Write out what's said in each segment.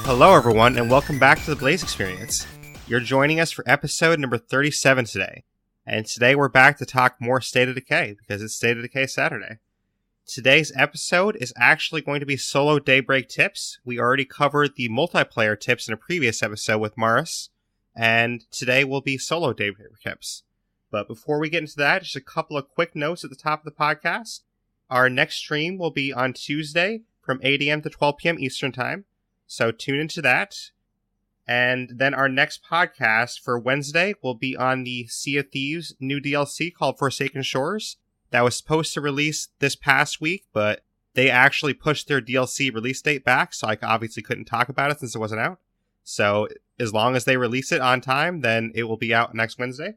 Hello everyone, and welcome back to the Blaise XPerience. You're joining us for episode number 37 today. And today we're back to talk more State of Decay, because it's State of Decay Saturday. Today's episode is actually going to be solo Daybreak tips. We already covered the multiplayer tips in a previous episode with Maris, and today will be solo Daybreak tips. But before we get into that, just a couple of quick notes at the top of the podcast. Our next stream will be on Tuesday from 8 a.m. to 12 p.m. Eastern Time, so tune into that. And then our next podcast for Wednesday will be on the Sea of Thieves new DLC called Forsaken Shores. That was supposed to release this past week, but they actually pushed their DLC release date back, so I obviously couldn't talk about it since it wasn't out. So as long as they release it on time, then it will be out next Wednesday.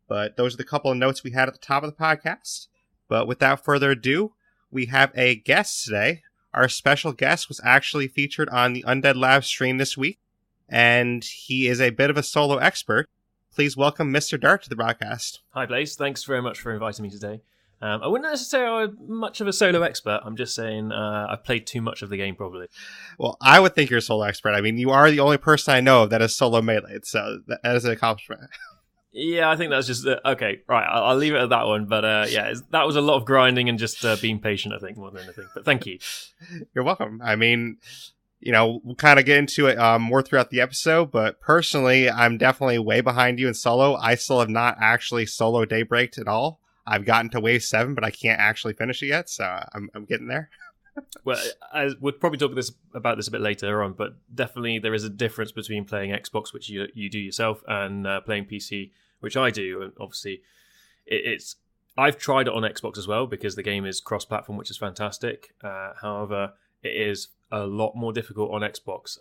But those are the couple of notes we had at the top of the podcast. But without further ado, we have a guest today. Our special guest was actually featured on the Undead Lab stream this week, and he is a bit of a solo expert. Please welcome Mr. Derrck to the broadcast. Hi, Blaise. Thanks very much for inviting me today. I wouldn't necessarily say I'm much of a solo expert. I'm just saying I've played too much of the game, probably. Well, I would think you're a solo expert. I mean, you are the only person I know of that is solo melee, so that is an accomplishment. Yeah, I think that's just... okay, right, I'll leave it at that one. But that was a lot of grinding and just being patient, I think, more than anything. But thank you. You're welcome. I mean, you know, we'll kind of get into it more throughout the episode, but personally, I'm definitely way behind you in solo. I still have not actually solo Daybreaked at all. I've gotten to wave 7, but I can't actually finish it yet, so I'm getting there. Well, we'll probably talk about this a bit later on, but definitely there is a difference between playing Xbox, which you do yourself, and playing PC, which I do. And obviously, I've tried it on Xbox as well because the game is cross-platform, which is fantastic. However, it is a lot more difficult on Xbox.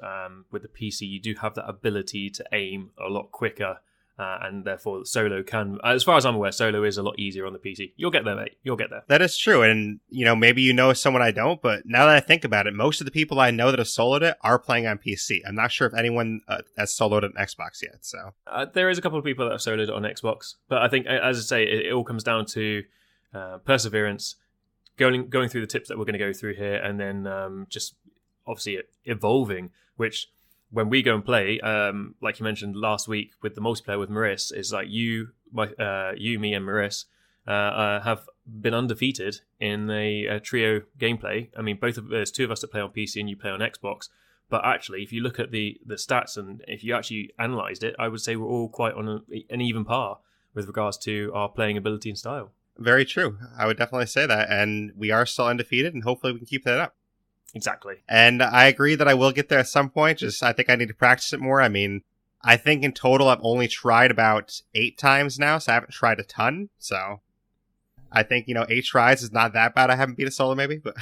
With the PC, you do have that ability to aim a lot quicker, and therefore solo can, as far as I'm aware, solo is a lot easier on the PC. You'll get there, mate. You'll get there. That is true, and maybe you know someone I don't, but now that I think about it, most of the people I know that have soloed it are playing on PC. I'm not sure if anyone has soloed an Xbox yet, so... there is a couple of people that have soloed it on Xbox, but I think, as I say, it all comes down to perseverance, going through the tips that we're going to go through here, and then just obviously evolving, which when we go and play, like you mentioned last week with the multiplayer with Maris, is like you, me, and Maris have been undefeated in a trio gameplay. I mean, there's two of us that play on PC and you play on Xbox. But actually, if you look at the stats and if you actually analysed it, I would say we're all quite on an even par with regards to our playing ability and style. Very true. I would definitely say that. And we are still undefeated, and hopefully we can keep that up. Exactly. And I agree that I will get there at some point. Just I think I need to practice it more. I mean, I think in total I've only tried about 8 times now, so I haven't tried a ton. So I think, 8 tries is not that bad. I haven't beat a solo maybe, but...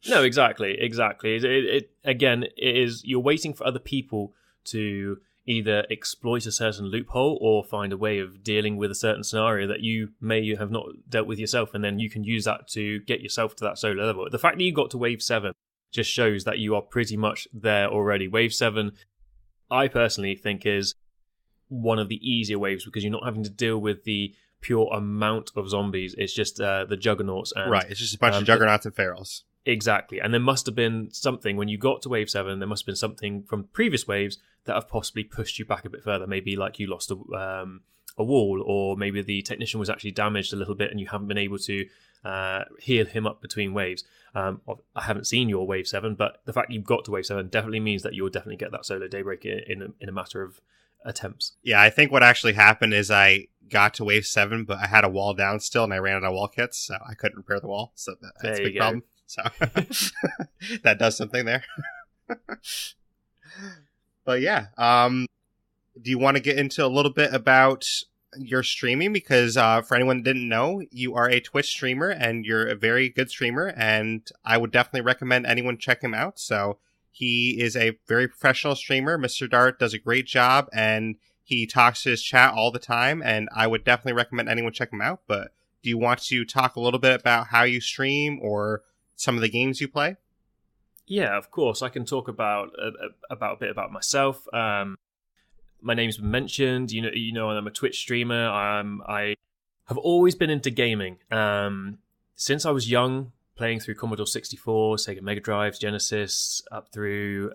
No, exactly. It again, it is, you're waiting for other people to either exploit a certain loophole or find a way of dealing with a certain scenario that you may have not dealt with yourself, and then you can use that to get yourself to that solo level. The fact that you got to wave 7 just shows that you are pretty much there already. Wave 7, I personally think, is one of the easier waves because you're not having to deal with the pure amount of zombies. It's just the juggernauts. And, right, it's just a bunch of juggernauts and ferals. Exactly. And there must have been something, when you got to wave 7, there must have been something from previous waves that have possibly pushed you back a bit further. Maybe like you lost a wall, or maybe the technician was actually damaged a little bit and you haven't been able to heal him up between waves. I haven't seen your wave 7, but the fact you've got to wave 7 definitely means that you'll definitely get that solo Daybreak in a matter of attempts. Yeah, I think what actually happened is I got to wave 7, but I had a wall down still and I ran out of wall kits, so I couldn't repair the wall. So that's a big problem. So that does something there. But yeah, do you want to get into a little bit about your streaming? Because for anyone that didn't know, you are a Twitch streamer and you're a very good streamer, and I would definitely recommend anyone check him out. So he is a very professional streamer. Mr. Dart does a great job, and he talks to his chat all the time, and I would definitely recommend anyone check him out. But do you want to talk a little bit about how you stream or some of the games you play? Yeah, of course. I can talk about a bit about myself. My name's been mentioned. You know, I'm a Twitch streamer. I have always been into gaming. Since I was young, playing through Commodore 64, Sega Mega Drive, Genesis, up through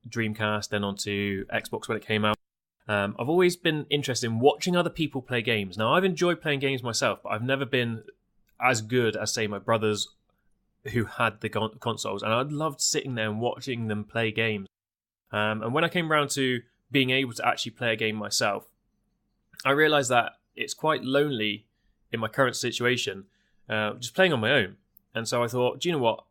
Dreamcast, then onto Xbox when it came out. I've always been interested in watching other people play games. Now, I've enjoyed playing games myself, but I've never been as good as, say, my brothers who had the consoles, and I loved sitting there and watching them play games. And when I came around to being able to actually play a game myself, I realised that it's quite lonely in my current situation, just playing on my own. And so I thought, do you know what?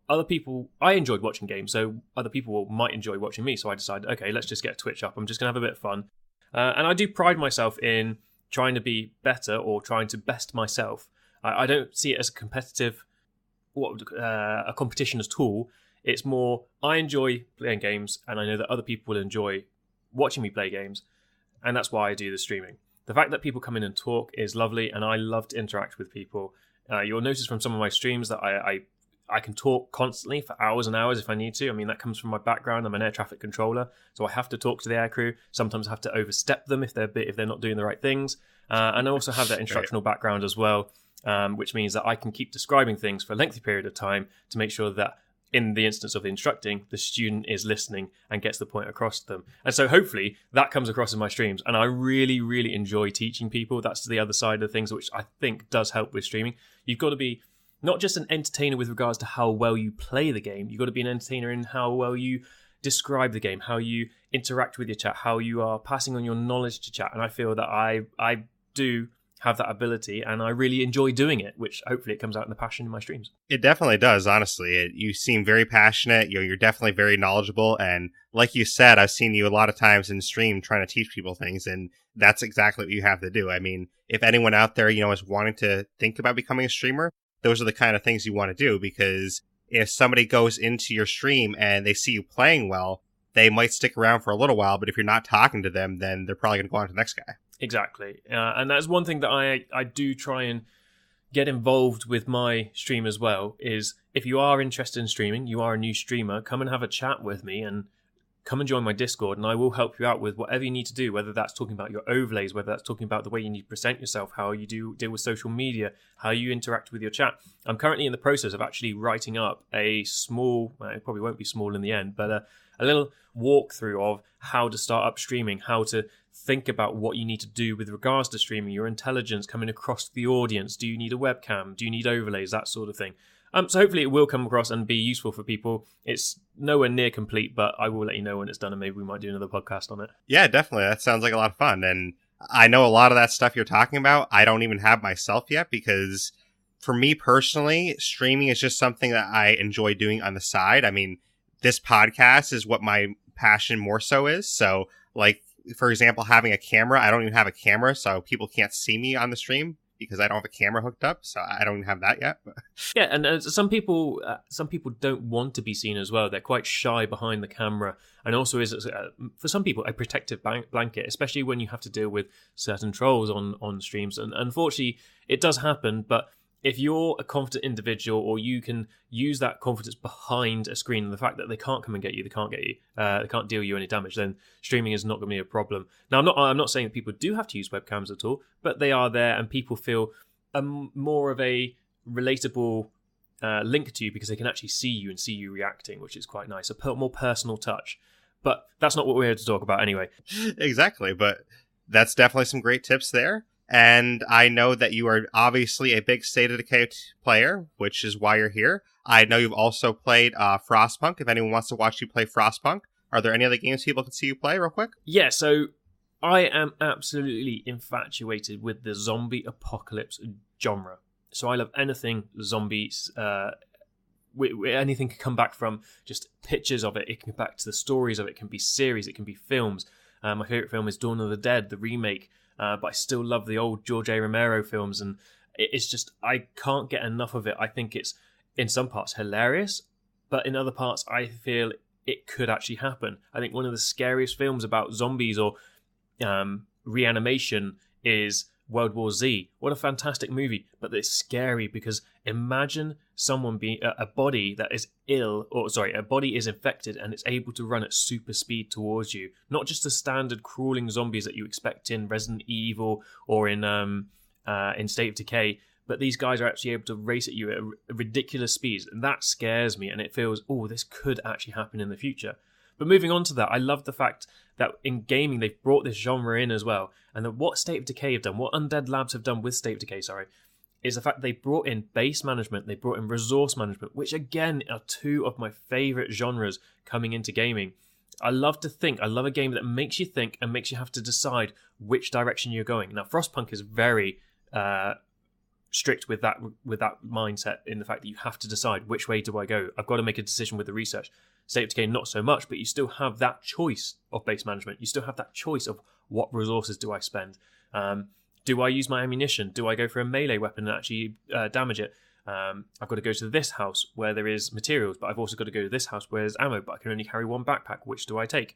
I enjoyed watching games, so other people might enjoy watching me. So I decided, okay, let's just get Twitch up. I'm just going to have a bit of fun. And I do pride myself in trying to be better or trying to best myself. I don't see it as a competitive, a competition at all. It's more, I enjoy playing games, and I know that other people will enjoy watching me play games, and that's why I do the streaming. The fact that people come in and talk is lovely, and I love to interact with people. You'll notice from some of my streams that I can talk constantly for hours and hours if I need to. I mean, that comes from my background. I'm an air traffic controller, so I have to talk to the aircrew. Sometimes I have to overstep them if they're not doing the right things. And I also have that instructional background as well, which means that I can keep describing things for a lengthy period of time to make sure that in the instance of the instructing, the student is listening and gets the point across to them. And so hopefully that comes across in my streams. And I really, really enjoy teaching people. That's the other side of things, which I think does help with streaming. You've got to be not just an entertainer with regards to how well you play the game. You've got to be an entertainer in how well you describe the game, how you interact with your chat, how you are passing on your knowledge to chat. And I feel that I do have that ability, and I really enjoy doing it, which hopefully it comes out in the passion in my streams. It definitely does, honestly. You seem very passionate. You're definitely very knowledgeable, and like you said, I've seen you a lot of times in stream trying to teach people things, and that's exactly what you have to do. I mean, if anyone out there, is wanting to think about becoming a streamer, those are the kind of things you want to do, because if somebody goes into your stream and they see you playing well, they might stick around for a little while, but if you're not talking to them, then they're probably going to go on to the next guy. Exactly. And that's one thing that I do try and get involved with my stream as well, is if you are interested in streaming, you are a new streamer, come and have a chat with me and come and join my Discord, and I will help you out with whatever you need to do, whether that's talking about your overlays, whether that's talking about the way you need to present yourself, how you deal with social media, how you interact with your chat. I'm currently in the process of actually writing up a small, it probably won't be small in the end, but a little walkthrough of how to start up streaming, how to think about what you need to do with regards to streaming, your intelligence coming across the audience. Do you need a webcam? Do you need overlays? That sort of thing. So hopefully it will come across and be useful for people. It's nowhere near complete, but I will let you know when it's done, and maybe we might do another podcast on it. Yeah, definitely. That sounds like a lot of fun. And I know a lot of that stuff you're talking about, I don't even have myself yet, because for me personally, streaming is just something that I enjoy doing on the side. I mean, this podcast is what my passion more so is. So, like, for example, having a camera, I don't even have a camera, so people can't see me on the stream because I don't have a camera hooked up, so I don't even have that yet. Yeah, and some people don't want to be seen as well. They're quite shy behind the camera, and also is for some people a protective blanket, especially when you have to deal with certain trolls on streams. And unfortunately, it does happen. But if you're a confident individual, or you can use that confidence behind a screen, and the fact that they can't come and get you, they can't deal you any damage, then streaming is not going to be a problem. Now, I'm not saying that people do have to use webcams at all, but they are there, and people feel more of a relatable link to you because they can actually see you and see you reacting, which is quite nice. A more personal touch. But that's not what we're here to talk about anyway. Exactly, but that's definitely some great tips there. And I know that you are obviously a big State of Decay player, which is why you're here. I know you've also played Frostpunk. If anyone wants to watch you play Frostpunk, are there any other games people can see you play real quick? Yeah, so I am absolutely infatuated with the zombie apocalypse genre. So I love anything zombies. Anything can come back from just pictures of it. It can come back to the stories of it. It can be series. It can be films. My favourite film is Dawn of the Dead, the remake. But I still love the old George A. Romero films, and it's just, I can't get enough of it. I think it's, in some parts, hilarious, but in other parts, I feel it could actually happen. I think one of the scariest films about zombies or reanimation is World War Z. What a fantastic movie, but it's scary because imagine someone being a body that is a body is infected and it's able to run at super speed towards you. Not just the standard crawling zombies that you expect in Resident Evil or in State of Decay, but these guys are actually able to race at you at a ridiculous speeds, and that scares me, and it feels, oh, this could actually happen in the future. But moving on to that, I love the fact that in gaming they've brought this genre in as well, and that what State of Decay have done, what Undead Labs have done with State of Decay, is the fact they brought in base management, they brought in resource management, which again are two of my favourite genres coming into gaming. I love a game that makes you think and makes you have to decide which direction you're going. Now, Frostpunk is very strict with that mindset, in the fact that you have to decide, which way do I go? I've got to make a decision with the research. State of Decay, not so much, but you still have that choice of base management. You still have that choice of what resources do I spend. Do I use my ammunition? Do I go for a melee weapon and actually damage it? I've got to go to this house where there is materials, but I've also got to go to this house where there's ammo, but I can only carry one backpack. Which do I take?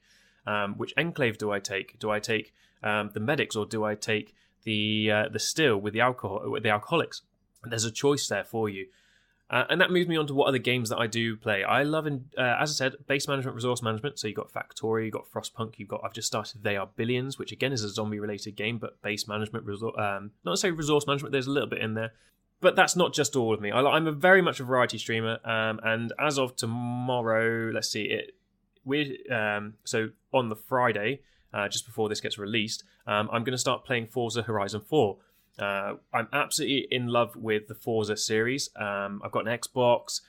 Which enclave do I take? Do I take the medics, or do I take the still with the alcoholics? There's a choice there for you. And that moves me on to what other games that I do play. I love, as I said, base management, resource management. So you've got Factorio, you've got Frostpunk, I've just started They Are Billions, which again is a zombie-related game, but base management, not necessarily resource management, there's a little bit in there. But that's not just all of me. I'm very much a variety streamer, and as of tomorrow, let's see, so on the Friday, just before this gets released, I'm going to start playing Forza Horizon 4. I'm absolutely in love with the Forza series. I've got an Xbox,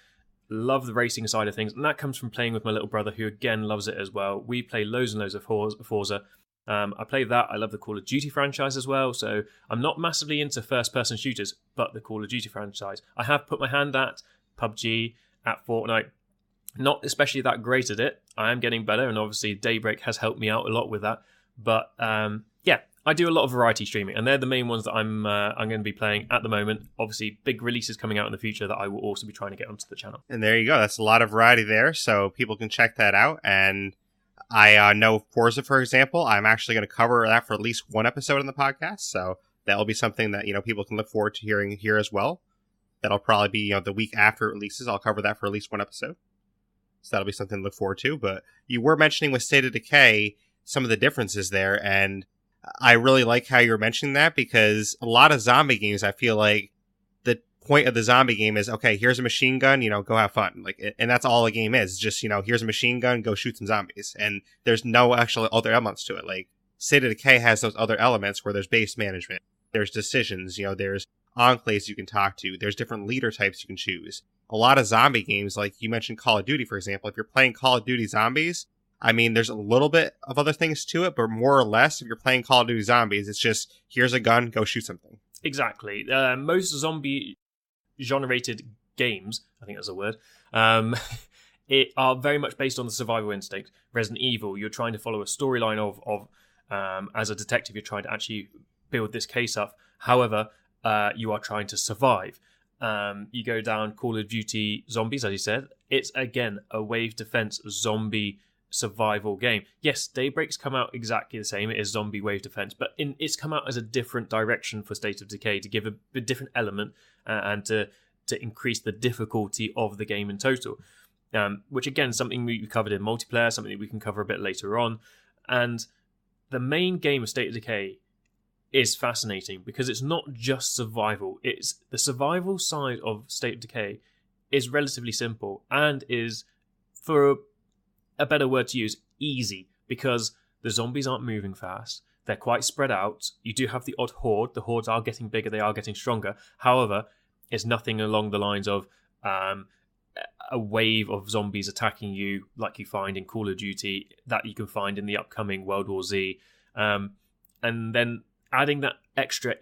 love the racing side of things, and that comes from playing with my little brother, who again loves it as well. We play loads and loads of Forza. I play that. I love the Call of Duty franchise as well, so I'm not massively into first-person shooters, but the Call of Duty franchise. I have put my hand at PUBG, at Fortnite. Not especially that great at it. I am getting better, and obviously Daybreak has helped me out a lot with that. But yeah, I do a lot of variety streaming, and they're the main ones that I'm going to be playing at the moment. Obviously, big releases coming out in the future that I will also be trying to get onto the channel. And there you go. That's a lot of variety there, so people can check that out. And I know Forza, for example, I'm actually going to cover that for at least one episode in the podcast, so that'll be something that people can look forward to hearing here as well. That'll probably be the week after it releases. I'll cover that for at least one episode, so that'll be something to look forward to. But you were mentioning with State of Decay some of the differences there, and I really like how you're mentioning that, because a lot of zombie games, I feel like the point of the zombie game is, okay, here's a machine gun, go have fun. And that's all a game is. Just, here's a machine gun, go shoot some zombies. And there's no actual other elements to it. Like, State of Decay has those other elements where there's base management, there's decisions, there's enclaves you can talk to, there's different leader types you can choose. A lot of zombie games, like you mentioned Call of Duty, for example, if you're playing Call of Duty Zombies, there's a little bit of other things to it, but more or less, if you're playing Call of Duty Zombies, it's just, here's a gun, go shoot something. Exactly. Most zombie-generated games, I think that's a word, it are very much based on the survival instinct. Resident Evil, you're trying to follow a storyline of as a detective, you're trying to actually build this case up. However, you are trying to survive. You go down Call of Duty Zombies, as you said. It's, again, a wave defense zombie survival game. Yes, Daybreak's come out exactly the same. It is zombie wave defense, but it's come out as a different direction for State of Decay to give a different element and to increase the difficulty of the game in total. Which again, something we covered in multiplayer, something that we can cover a bit later on. And the main game of State of Decay is fascinating because it's not just survival. It's the survival side of State of Decay is relatively simple and is, for a better word to use, easy, because the zombies aren't moving fast. They're quite spread out. You do have the odd horde. The hordes are getting bigger. They are getting stronger. However, it's nothing along the lines of a wave of zombies attacking you like you find in Call of Duty, that you can find in the upcoming World War Z. And then adding that extra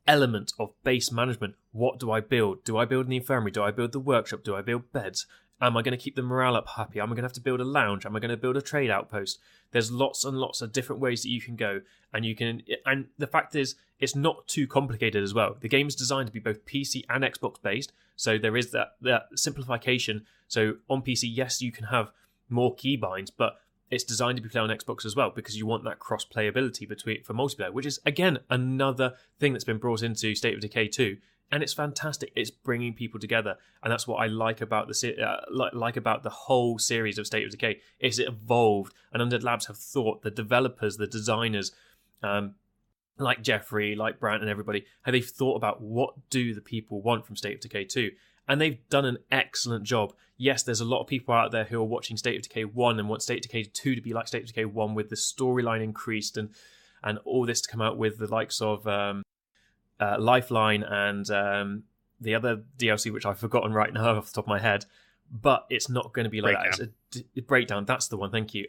element of base management. What do I build? Do I build an infirmary? Do I build the workshop? Do I build beds? Am I going to keep the morale up happy? Am I going to have to build a lounge? Am I going to build a trade outpost? There's lots and lots of different ways that you can go. And the fact is, it's not too complicated as well. The game is designed to be both PC and Xbox based. So there is that simplification. So on PC, yes, you can have more keybinds, but it's designed to be played on Xbox as well, because you want that cross playability for multiplayer, which is, again, another thing that's been brought into State of Decay 2. And it's fantastic. It's bringing people together, and that's what I like about the whole series of State of Decay. Is it evolved, and Undead Labs have thought, the developers, the designers, like Jeffrey, like Brant and everybody, how they've thought about what do the people want from State of Decay 2. And they've done an excellent job. Yes, there's a lot of people out there who are watching State of Decay 1 and want State of Decay 2 to be like State of Decay 1 with the storyline increased and all this to come out with the likes of Lifeline and the other DLC, which I've forgotten right now off the top of my head. But it's not going to be like Breakdown. that. It's a Breakdown, that's the one, thank you.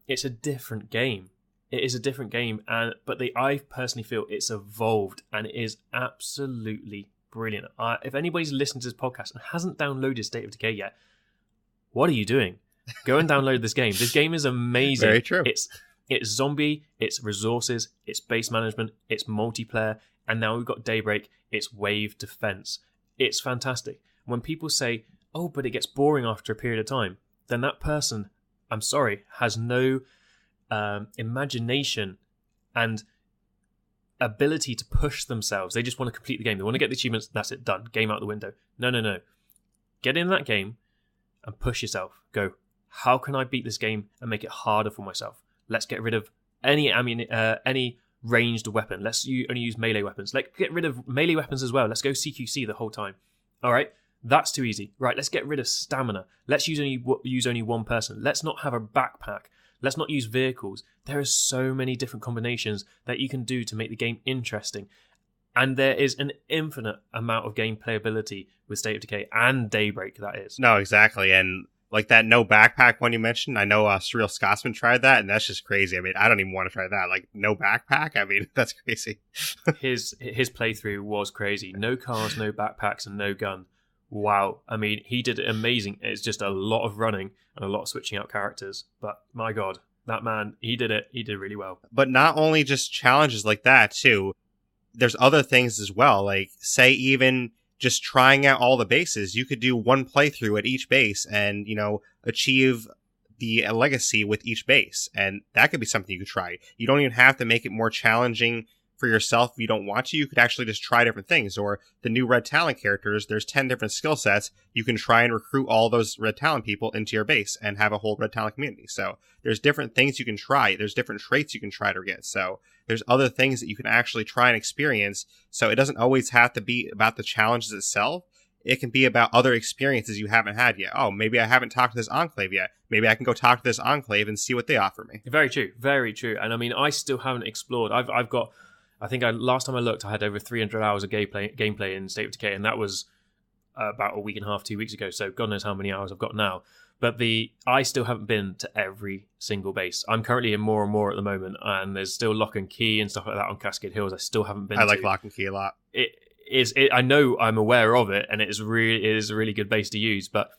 It's a different game. It is a different game, but I personally feel it's evolved and it is absolutely brilliant. If anybody's listened to this podcast and hasn't downloaded State of Decay yet, what are you doing? Go and download this game. This game is amazing. Very true. It's zombie, it's resources, it's base management, it's multiplayer, and now we've got Daybreak, it's wave defense. It's fantastic. When people say, oh, but it gets boring after a period of time, then that person, I'm sorry, has no imagination and ability to push themselves. They just want to complete the game. They want to get the achievements. That's it, done. Game out the window. No. Get in that game and push yourself. Go, how can I beat this game and make it harder for myself? Let's get rid of any ranged weapon. Let's only use melee weapons. Let's get rid of melee weapons as well. Let's go CQC the whole time. All right, that's too easy. Right, let's get rid of stamina. Let's use only one person. Let's not have a backpack. Let's not use vehicles. There are so many different combinations that you can do to make the game interesting. And there is an infinite amount of game playability with State of Decay and Daybreak, that is. No, exactly. And like that no backpack one you mentioned, I know Surreal Scotsman tried that, and that's just crazy. I mean, I don't even want to try that. Like, no backpack? I mean, that's crazy. His playthrough was crazy. No cars, no backpacks, and no gun. Wow. I mean, he did it amazing. It's just a lot of running and a lot of switching out characters. But my God, that man, he did it. He did really well. But not only just challenges like that, too. There's other things as well. Like, say even just trying out all the bases. You could do one playthrough at each base and, achieve the legacy with each base. And that could be something you could try. You don't even have to make it more challenging for yourself if you don't want to. You could actually just try different things. Or the new Red Talent characters, there's 10 different skill sets. You can try and recruit all those Red Talent people into your base and have a whole Red Talent community. So there's different things you can try. There's different traits you can try to get. So there's other things that you can actually try and experience. So it doesn't always have to be about the challenges itself. It can be about other experiences you haven't had yet. Oh, maybe I haven't talked to this enclave yet. Maybe I can go talk to this enclave and see what they offer me. Very true. Very true. And I mean, I still haven't explored. I've got... I think last time I looked, I had over 300 hours of gameplay in State of Decay, and that was about a week and a half, 2 weeks ago. So God knows how many hours I've got now. But I still haven't been to every single base. I'm currently in more and more at the moment, and there's still Lock and Key and stuff like that on Cascade Hills. I still haven't been. I like Lock and Key a lot. I know I'm aware of it, and it is a really good base to use. But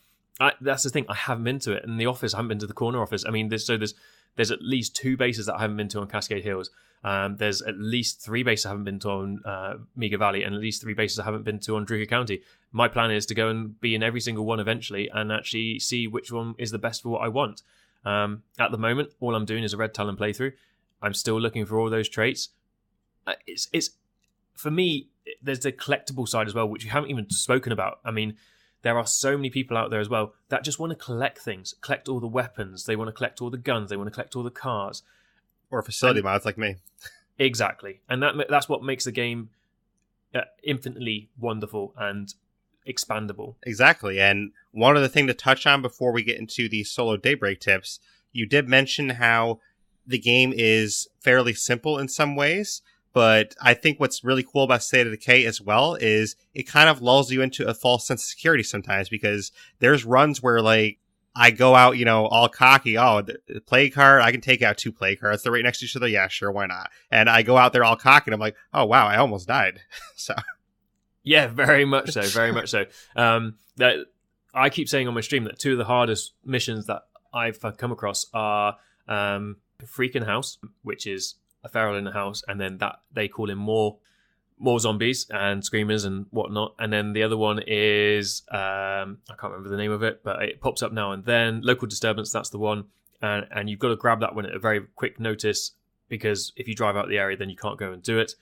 that's the thing. I haven't been to it. In the office, I haven't been to the corner office. I mean, there's at least 2 bases that I haven't been to on Cascade Hills. There's at least 3 bases I haven't been to on Mega Valley, and at least 3 bases I haven't been to on Druga County. My plan is to go and be in every single one eventually and actually see which one is the best for what I want. At the moment, all I'm doing is a Red Talon playthrough. I'm still looking for all those traits. It's for me, there's the collectible side as well, which we haven't even spoken about. I mean, there are so many people out there as well that just want to collect things, collect all the weapons. They want to collect all the guns. They want to collect all the cars. Or facility mods like me. Exactly. And that's what makes the game infinitely wonderful and expandable. Exactly. And one other thing to touch on before we get into the solo Daybreak tips, you did mention how the game is fairly simple in some ways, but I think what's really cool about State of Decay as well is it kind of lulls you into a false sense of security sometimes, because there's runs where, like, I go out, all cocky. Oh, the play card, I can take out 2 play cards. They're right next to each other. Yeah, sure, why not? And I go out there all cocky, and I'm like, oh, wow, I almost died. So, yeah, very much so, very much so. That I keep saying on my stream that 2 of the hardest missions that I've come across are Freaking House, which is a feral in the house, and then that they call in more zombies and screamers and whatnot. And then the other one is I can't remember the name of it, but it pops up now and then. Local disturbance, that's the one. And you've got to grab that one at a very quick notice, because if you drive out the area, then you can't go and do it.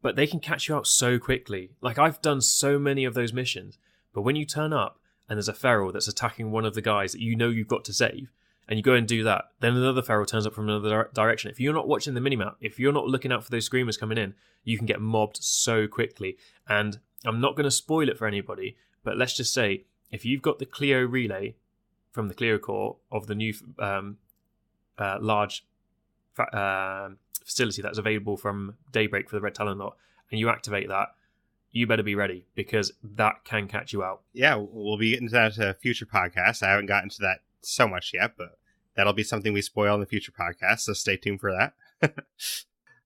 But they can catch you out so quickly. Like, I've done so many of those missions, but when you turn up and there's a feral that's attacking one of the guys that you've got to save, and you go and do that, then another feral turns up from another direction. If you're not watching the minimap, if you're not looking out for those screamers coming in, you can get mobbed so quickly. And I'm not going to spoil it for anybody, but let's just say, if you've got the Clio relay from the Clio core of the new large facility that's available from Daybreak for the Red Talon lot, and you activate that, you better be ready, because that can catch you out. Yeah, we'll be getting to that in a future podcast. I haven't gotten to that so much yet, but that'll be something we spoil in the future podcast, so stay tuned for that.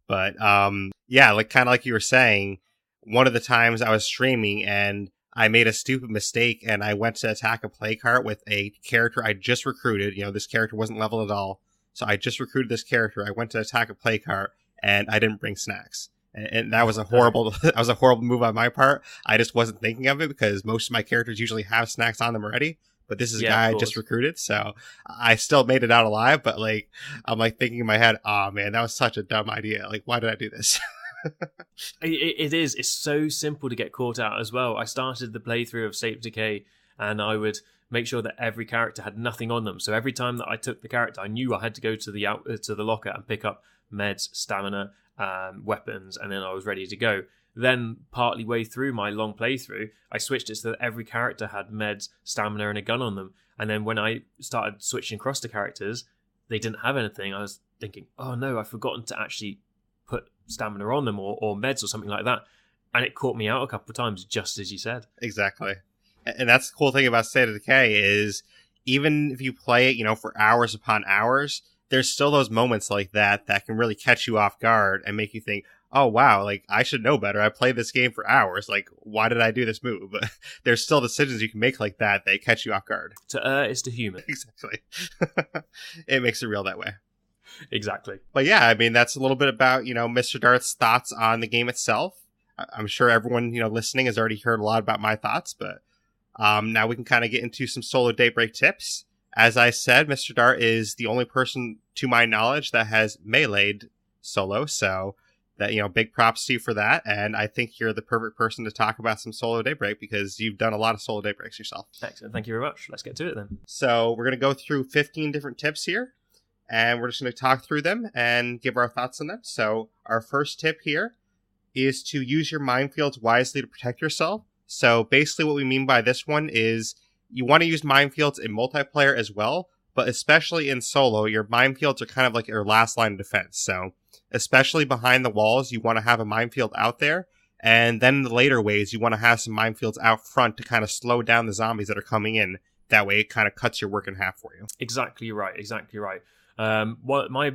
But yeah, like kind of like you were saying, one of the times I was streaming and I made a stupid mistake and I went to attack a play cart with a character I just recruited. You know, this character wasn't leveled at all, so I just recruited this character. I went to attack a play cart and I didn't bring snacks. And that was a horrible move on my part. I just wasn't thinking of it because most of my characters usually have snacks on them already. But this is a guy I just recruited, so I still made it out alive. But like, I'm like thinking in my head, oh man, that was such a dumb idea. Like, why did I do this? It is. It's so simple to get caught out as well. I started the playthrough of State of Decay, and I would make sure that every character had nothing on them. So every time that I took the character, I knew I had to go to the locker and pick up meds, stamina, weapons, and then I was ready to go. Then, partly way through my long playthrough, I switched it so that every character had meds, stamina, and a gun on them. And then when I started switching across to characters, they didn't have anything. I was thinking, oh no, I've forgotten to actually put stamina on them or meds or something like that. And it caught me out a couple of times, just as you said. Exactly. And that's the cool thing about State of Decay is even if you play it, you know, for hours upon hours, there's still those moments like that can really catch you off guard and make you think, oh, wow, like, I should know better. I played this game for hours. Like, why did I do this move? But there's still decisions you can make like that catch you off guard. To err is to human. Exactly. It makes it real that way. Exactly. But yeah, I mean, that's a little bit about, you know, Mr. Dart's thoughts on the game itself. I'm sure everyone, you know, listening has already heard a lot about my thoughts, but now we can kind of get into some solo Daybreak tips. As I said, Mr. Dart is the only person, to my knowledge, that has meleeed solo, so that, you know, big props to you for that, and I think you're the perfect person to talk about some solo Daybreak because you've done a lot of solo Daybreaks yourself. Excellent, thank you very much. Let's get to it then. So we're going to go through 15 different tips here, and we're just going to talk through them and give our thoughts on them. So our first tip here is to use your minefields wisely to protect yourself. So basically what we mean by this one is you want to use minefields in multiplayer as well, but especially in solo, your minefields are kind of like your last line of defense. So especially behind the walls, you want to have a minefield out there. And then in the later waves, you want to have some minefields out front to kind of slow down the zombies that are coming in. That way it kind of cuts your work in half for you. Exactly right. My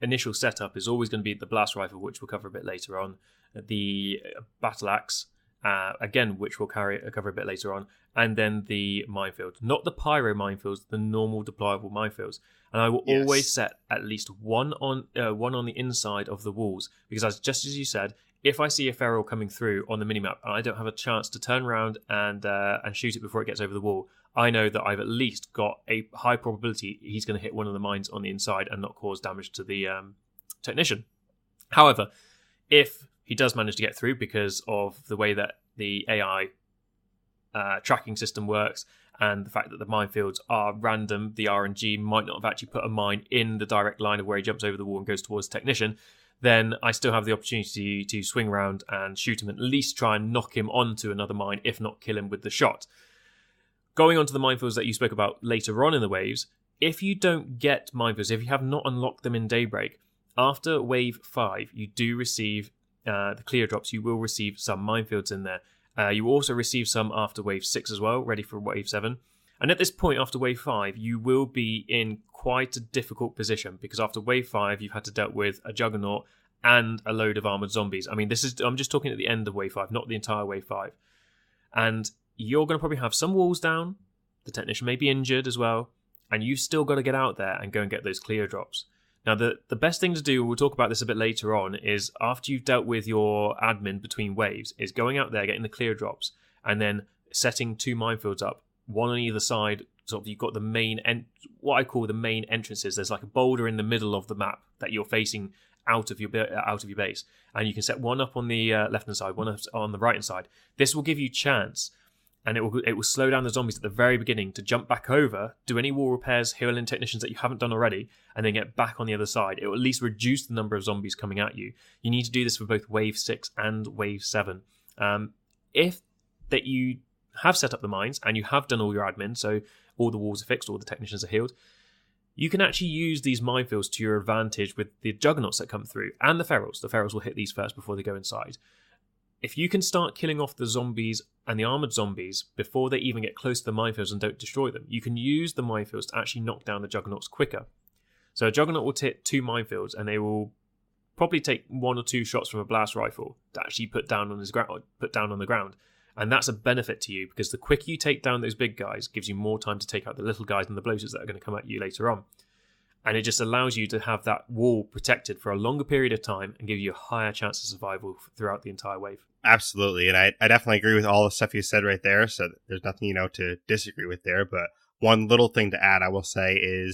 initial setup is always going to be the blast rifle, which we'll cover a bit later on. The battle axe, again, which we'll cover a bit later on. And then the minefield. Not the pyro minefields, the normal deployable minefields. And I will always set at least one on the inside of the walls. Because just as you said, if I see a feral coming through on the minimap and I don't have a chance to turn around and shoot it before it gets over the wall, I know that I've at least got a high probability he's going to hit one of the mines on the inside and not cause damage to the technician. However, if he does manage to get through because of the way that the AI tracking system works and the fact that the minefields are random, the RNG might not have actually put a mine in the direct line of where he jumps over the wall and goes towards the technician, then I still have the opportunity to swing around and shoot him, at least try and knock him onto another mine, if not kill him with the shot. Going on to the minefields that you spoke about later on in the waves, if you don't get minefields, if you have not unlocked them in Daybreak, after wave 5, you do receive the clear drops. You will receive some minefields in there. You also receive some after wave 6 as well, ready for wave 7. And at this point, after wave 5, you will be in quite a difficult position because after wave 5, you've had to deal with a juggernaut and a load of armored zombies. I mean, I'm just talking at the end of wave 5, not the entire wave 5. And you're going to probably have some walls down. The technician may be injured as well. And you've still got to get out there and go and get those clear drops. Now, the best thing to do, we'll talk about this a bit later on, is after you've dealt with your admin between waves, is going out there, getting the clear drops, and then setting 2 minefields up, one on either side. Sort of, you've got the main, what I call the main entrances. There's like a boulder in the middle of the map that you're facing out of your base, and you can set one up on the left-hand side, one on the right-hand side. This will give you chance and it will slow down the zombies at the very beginning to jump back over, do any wall repairs, heal in technicians that you haven't done already, and then get back on the other side. It will at least reduce the number of zombies coming at you. You need to do this for both Wave 6 and Wave 7. If that you have set up the mines and you have done all your admin, so all the walls are fixed, all the technicians are healed, you can actually use these minefields to your advantage with the juggernauts that come through and the ferals. The ferals will hit these first before they go inside. If you can start killing off the zombies and the armoured zombies before they even get close to the minefields and don't destroy them, you can use the minefields to actually knock down the juggernauts quicker. So a juggernaut will hit 2 minefields and they will probably take 1 or 2 shots from a blast rifle to actually put down on the ground. And that's a benefit to you because the quicker you take down those big guys gives you more time to take out the little guys and the bloaters that are going to come at you later on. And it just allows you to have that wall protected for a longer period of time and give you a higher chance of survival throughout the entire wave. Absolutely. And I definitely agree with all the stuff you said right there. So there's nothing, to disagree with there. But one little thing to add, I will say, is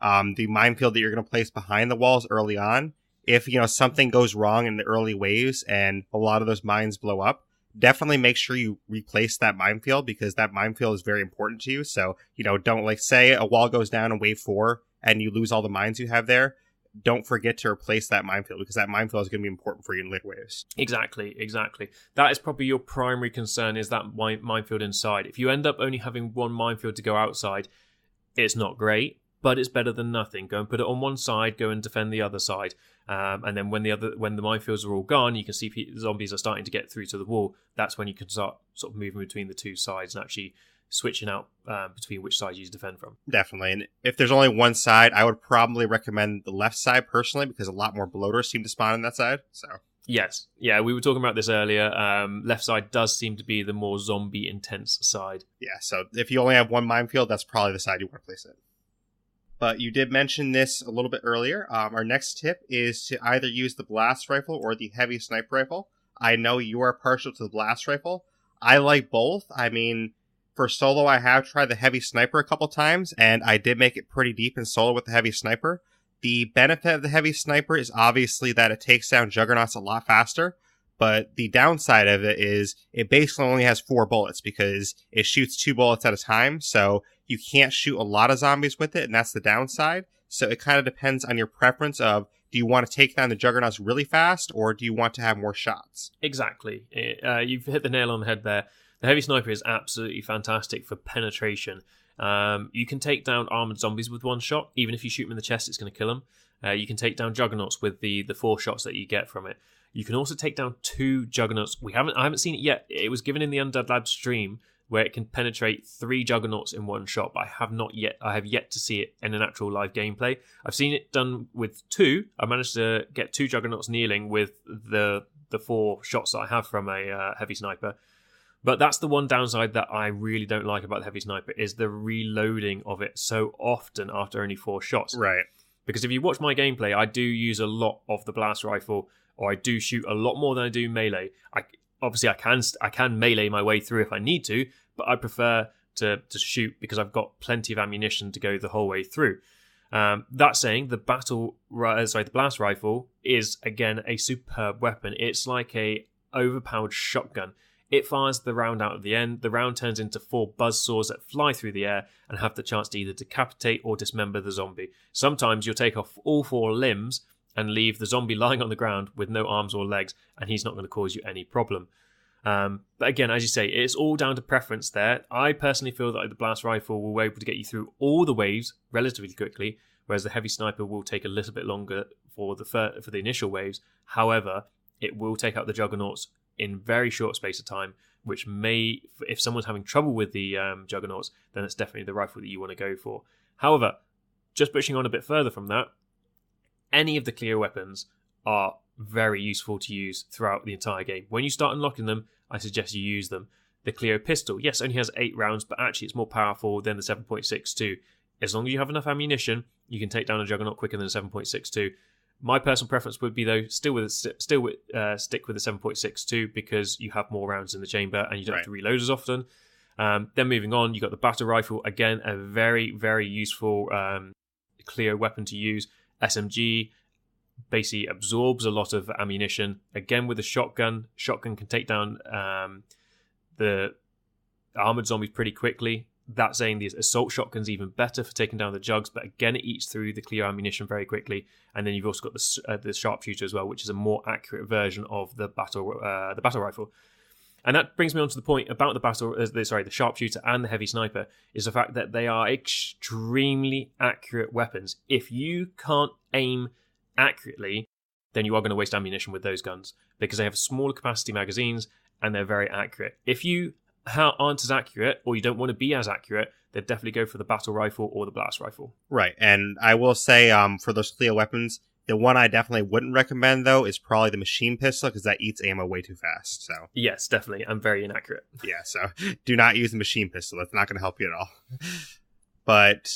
the minefield that you're going to place behind the walls early on. If, something goes wrong in the early waves and a lot of those mines blow up, definitely make sure you replace that minefield because that minefield is very important to you. So, don't say a wall goes down in wave 4 and you lose all the mines you have there. Don't forget to replace that minefield because that minefield is going to be important for you in later waves. Exactly. That is probably your primary concern is that minefield inside. If you end up only having one minefield to go outside, it's not great, but it's better than nothing. Go and put it on one side, go and defend the other side. And then when the minefields are all gone, you can see zombies are starting to get through to the wall. That's when you can start sort of moving between the two sides and actually switching out between which side you defend from. Definitely. And if there's only one side, I would probably recommend the left side personally because a lot more bloaters seem to spawn on that side. So yes. Yeah, we were talking about this earlier. Left side does seem to be the more zombie intense side. Yeah, so if you only have one minefield, that's probably the side you want to place it. But you did mention this a little bit earlier. Our next tip is to either use the blast rifle or the heavy sniper rifle. I know you are partial to the blast rifle. I like both. I mean, for solo, I have tried the heavy sniper a couple times, and I did make it pretty deep in solo with the heavy sniper. The benefit of the heavy sniper is obviously that it takes down juggernauts a lot faster, but the downside of it is it basically only has 4 bullets because it shoots 2 bullets at a time, so you can't shoot a lot of zombies with it, and that's the downside. So it kind of depends on your preference of, do you want to take down the juggernauts really fast, or do you want to have more shots? Exactly. You've hit the nail on the head there. The heavy sniper is absolutely fantastic for penetration. You can take down armored zombies with 1 shot. Even if you shoot them in the chest, it's going to kill them. You can take down juggernauts with the 4 shots that you get from it. You can also take down 2 juggernauts. I haven't seen it yet. It was given in the Undead Lab stream where it can penetrate 3 juggernauts in 1 shot, but I have yet to see it in an actual live gameplay. I've seen it done with 2. I managed to get 2 juggernauts kneeling with the 4 shots that I have from a heavy sniper. But that's the one downside that I really don't like about the heavy sniper is the reloading of it so often after only 4 shots. Right. Because if you watch my gameplay, I do use a lot of the blast rifle, or I do shoot a lot more than I do melee. I can melee my way through if I need to, but I prefer to shoot because I've got plenty of ammunition to go the whole way through. That saying, the blast rifle is again a superb weapon. It's like a overpowered shotgun. It fires the round out of the end. The round turns into 4 buzzsaws that fly through the air and have the chance to either decapitate or dismember the zombie. Sometimes you'll take off all 4 limbs and leave the zombie lying on the ground with no arms or legs, and he's not going to cause you any problem. But again, as you say, it's all down to preference there. I personally feel that the blast rifle will be able to get you through all the waves relatively quickly, whereas the heavy sniper will take a little bit longer for the initial waves. However, it will take out the juggernauts in very short space of time, which may, if someone's having trouble with the juggernauts, then it's definitely the rifle that you want to go for. However, just pushing on a bit further from that, any of the clear weapons are very useful to use throughout the entire game. When you start unlocking them, I suggest you use them. The Cleo pistol, yes, only has 8 rounds, but actually it's more powerful than the 7.62. As long as you have enough ammunition, you can take down a juggernaut quicker than the 7.62. My personal preference would be, though, stick with the 7.62 because you have more rounds in the chamber and you don't have to reload as often. Then moving on, you've got the battle rifle. Again, a very, very useful clear weapon to use. SMG basically absorbs a lot of ammunition. Again, with the shotgun can take down the armored zombies pretty quickly. That saying, the assault shotgun's even better for taking down the jugs, but again, it eats through the clear ammunition very quickly. And then you've also got the sharpshooter as well, which is a more accurate version of the battle rifle. And that brings me on to the point about the sharpshooter and the heavy sniper, is the fact that they are extremely accurate weapons. If you can't aim accurately, then you are going to waste ammunition with those guns, because they have smaller capacity magazines and they're very accurate. If you aren't as accurate, or you don't want to be as accurate, then definitely go for the battle rifle or the blast rifle. Right, and I will say, for those clear weapons, the one I definitely wouldn't recommend, though, is probably the machine pistol, because that eats ammo way too fast. So yes, definitely, and very inaccurate. Yeah, so do not use the machine pistol. It's not going to help you at all. But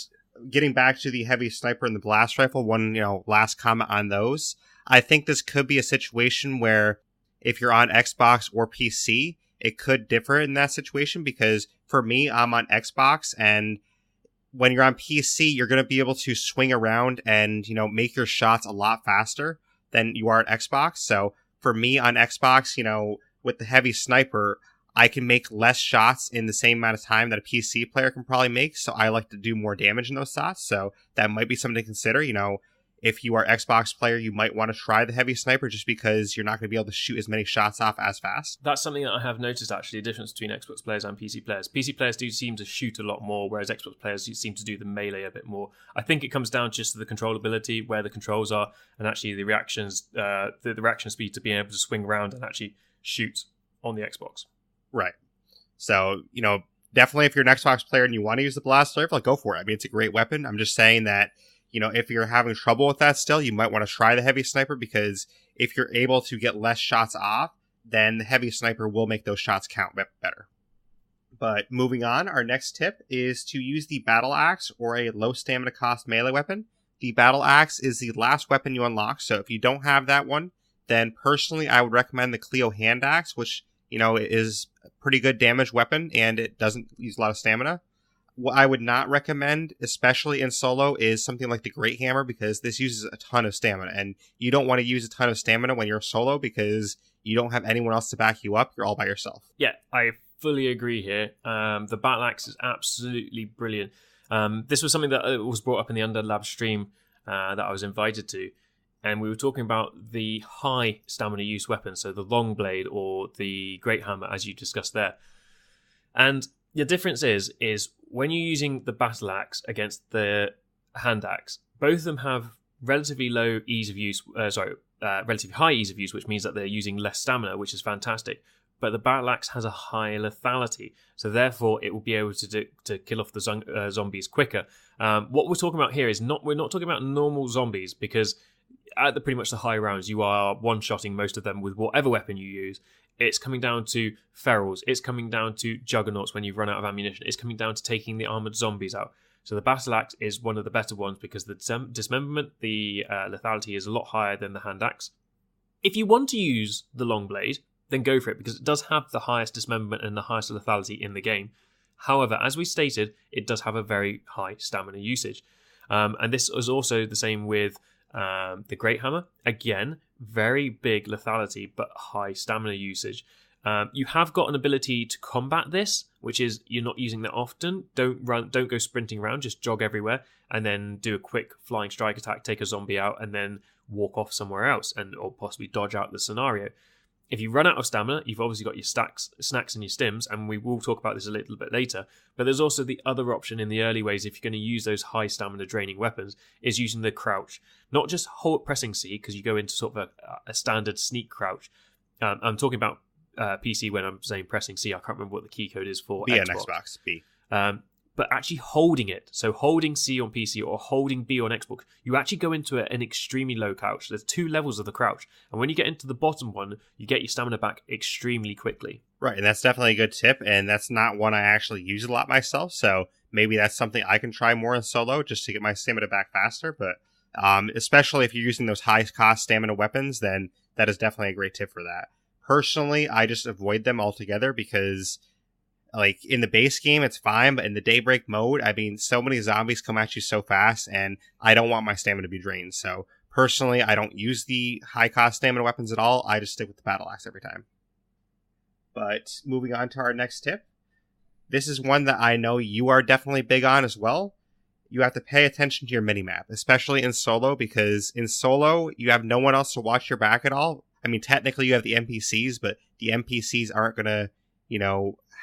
getting back to the heavy sniper and the blast rifle, one last comment on those. I think this could be a situation where if you're on Xbox or PC, it could differ in that situation, because for me, I'm on Xbox, and when you're on PC, you're going to be able to swing around and, make your shots a lot faster than you are on Xbox. So for me on Xbox, with the heavy sniper, I can make less shots in the same amount of time that a PC player can probably make. So I like to do more damage in those shots. So that might be something to consider. If you are Xbox player, you might want to try the heavy sniper, just because you're not going to be able to shoot as many shots off as fast. That's something that I have noticed, actually, the difference between Xbox players and PC players. PC players do seem to shoot a lot more, whereas Xbox players seem to do the melee a bit more. I think it comes down just to the controllability, where the controls are, and actually the reactions, the reaction speed to being able to swing around and actually shoot on the Xbox. Right. So, definitely if you're an Xbox player and you want to use the blast rifle, go for it. I mean, it's a great weapon. I'm just saying that, if you're having trouble with that still, you might want to try the heavy sniper, because if you're able to get less shots off, then the heavy sniper will make those shots count better. But moving on, our next tip is to use the battle axe, or a low stamina cost melee weapon. The battle axe is the last weapon you unlock, so if you don't have that one, then personally I would recommend the Clio hand axe, which, is a pretty good damage weapon, and it doesn't use a lot of stamina. What I would not recommend, especially in solo, is something like the Great Hammer, because this uses a ton of stamina, and you don't want to use a ton of stamina when you're solo, because you don't have anyone else to back you up. You're all by yourself. Yeah, I fully agree here. The battle axe is absolutely brilliant. This was something that was brought up in the Undead Lab stream that I was invited to, and we were talking about the high stamina use weapons, so the long blade or the Great Hammer, as you discussed there. And the difference is when you're using the battle axe against the hand axe, both of them have relatively low ease of use. Relatively high ease of use, which means that they're using less stamina, which is fantastic. But the battle axe has a high lethality, so therefore it will be able to kill off the zombies quicker. What we're talking about here is we're not talking about normal zombies, because at pretty much the high rounds, you are one-shotting most of them with whatever weapon you use. It's coming down to ferals. It's coming down to juggernauts when you've run out of ammunition. It's coming down to taking the armored zombies out. So the battle axe is one of the better ones, because the dismemberment, the lethality is a lot higher than the hand axe. If you want to use the long blade, then go for it, because it does have the highest dismemberment and the highest lethality in the game. However, as we stated, it does have a very high stamina usage. And this is also the same with the Great Hammer. Again, very big lethality, but high stamina usage. You have got an ability to combat this, which is you're not using that often. Don't go sprinting around, just jog everywhere, and then do a quick flying strike attack, take a zombie out, and then walk off somewhere else, or possibly dodge out the scenario. If you run out of stamina, you've obviously got your snacks and your stims, and we will talk about this a little bit later, but there's also the other option in the early ways, if you're going to use those high stamina draining weapons, is using the crouch. Not just pressing C, because you go into sort of a standard sneak crouch. I'm talking about PC when I'm saying pressing C. I can't remember what the key code is for B Xbox. on Xbox, B. But actually holding it, so holding C on PC or holding B on Xbox, you actually go into an extremely low crouch. There's 2 levels of the crouch, and when you get into the bottom one, you get your stamina back extremely quickly. Right, and that's definitely a good tip, and that's not one I actually use a lot myself, so maybe that's something I can try more in solo, just to get my stamina back faster, but especially if you're using those high-cost stamina weapons, then that is definitely a great tip for that. Personally, I just avoid them altogether, because like in the base game, it's fine, but in the Daybreak mode, I mean, so many zombies come at you so fast, and I don't want my stamina to be drained. So personally, I don't use the high cost stamina weapons at all. I just stick with the battle axe every time. But moving on to our next tip. this is one that I know you are definitely big on as well. You have to pay attention to your minimap, especially in solo, because in solo, you have no one else to watch your back at all. I mean, technically you have the NPCs, but the NPCs aren't going to,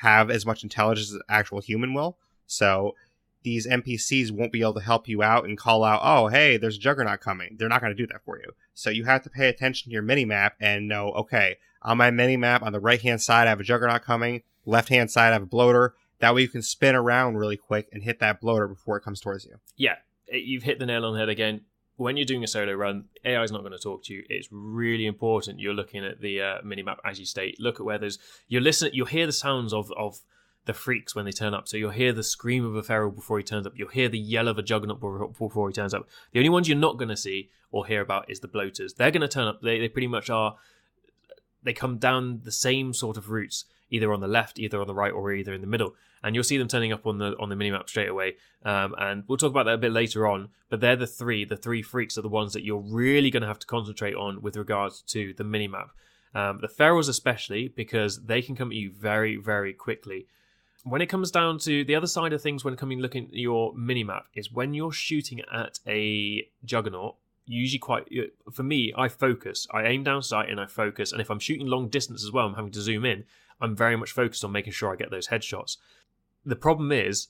have as much intelligence as an actual human will. So these NPCs won't be able to help you out and call out, oh, hey, there's a Juggernaut coming. They're not going to do that for you. So you have to pay attention to your minimap and know, okay, on my minimap, on the right-hand side, I have a Juggernaut coming. Left-hand side, I have a bloater. That way you can spin around really quick and hit that bloater before it comes towards you. Yeah, you've hit the nail on the head again. When you're doing a solo run, AI is not going to talk to you. It's really important you're looking at the minimap as you state. Look at where there's... You'll hear the sounds of the freaks when they turn up. So you'll hear the scream of a feral before he turns up. You'll hear the yell of a Juggernaut before he turns up. The only ones you're not going to see or hear about is the bloaters. They're going to turn up. They pretty much are... They come down the same sort of routes, either on the left, either on the right, or either in the middle. And you'll see them turning up on the minimap straight away. And we'll talk about that a bit later on. But they're the three freaks are the ones that you're really going to have to concentrate on with regards to the minimap. The ferals especially, because they can come at you very, very quickly. When it comes down to the other side of things, when looking at your minimap, is when you're shooting at a Juggernaut, usually for me, I focus. I aim down sight and I focus. And if I'm shooting long distance as well, I'm having to zoom in. I'm very much focused on making sure I get those headshots. The problem is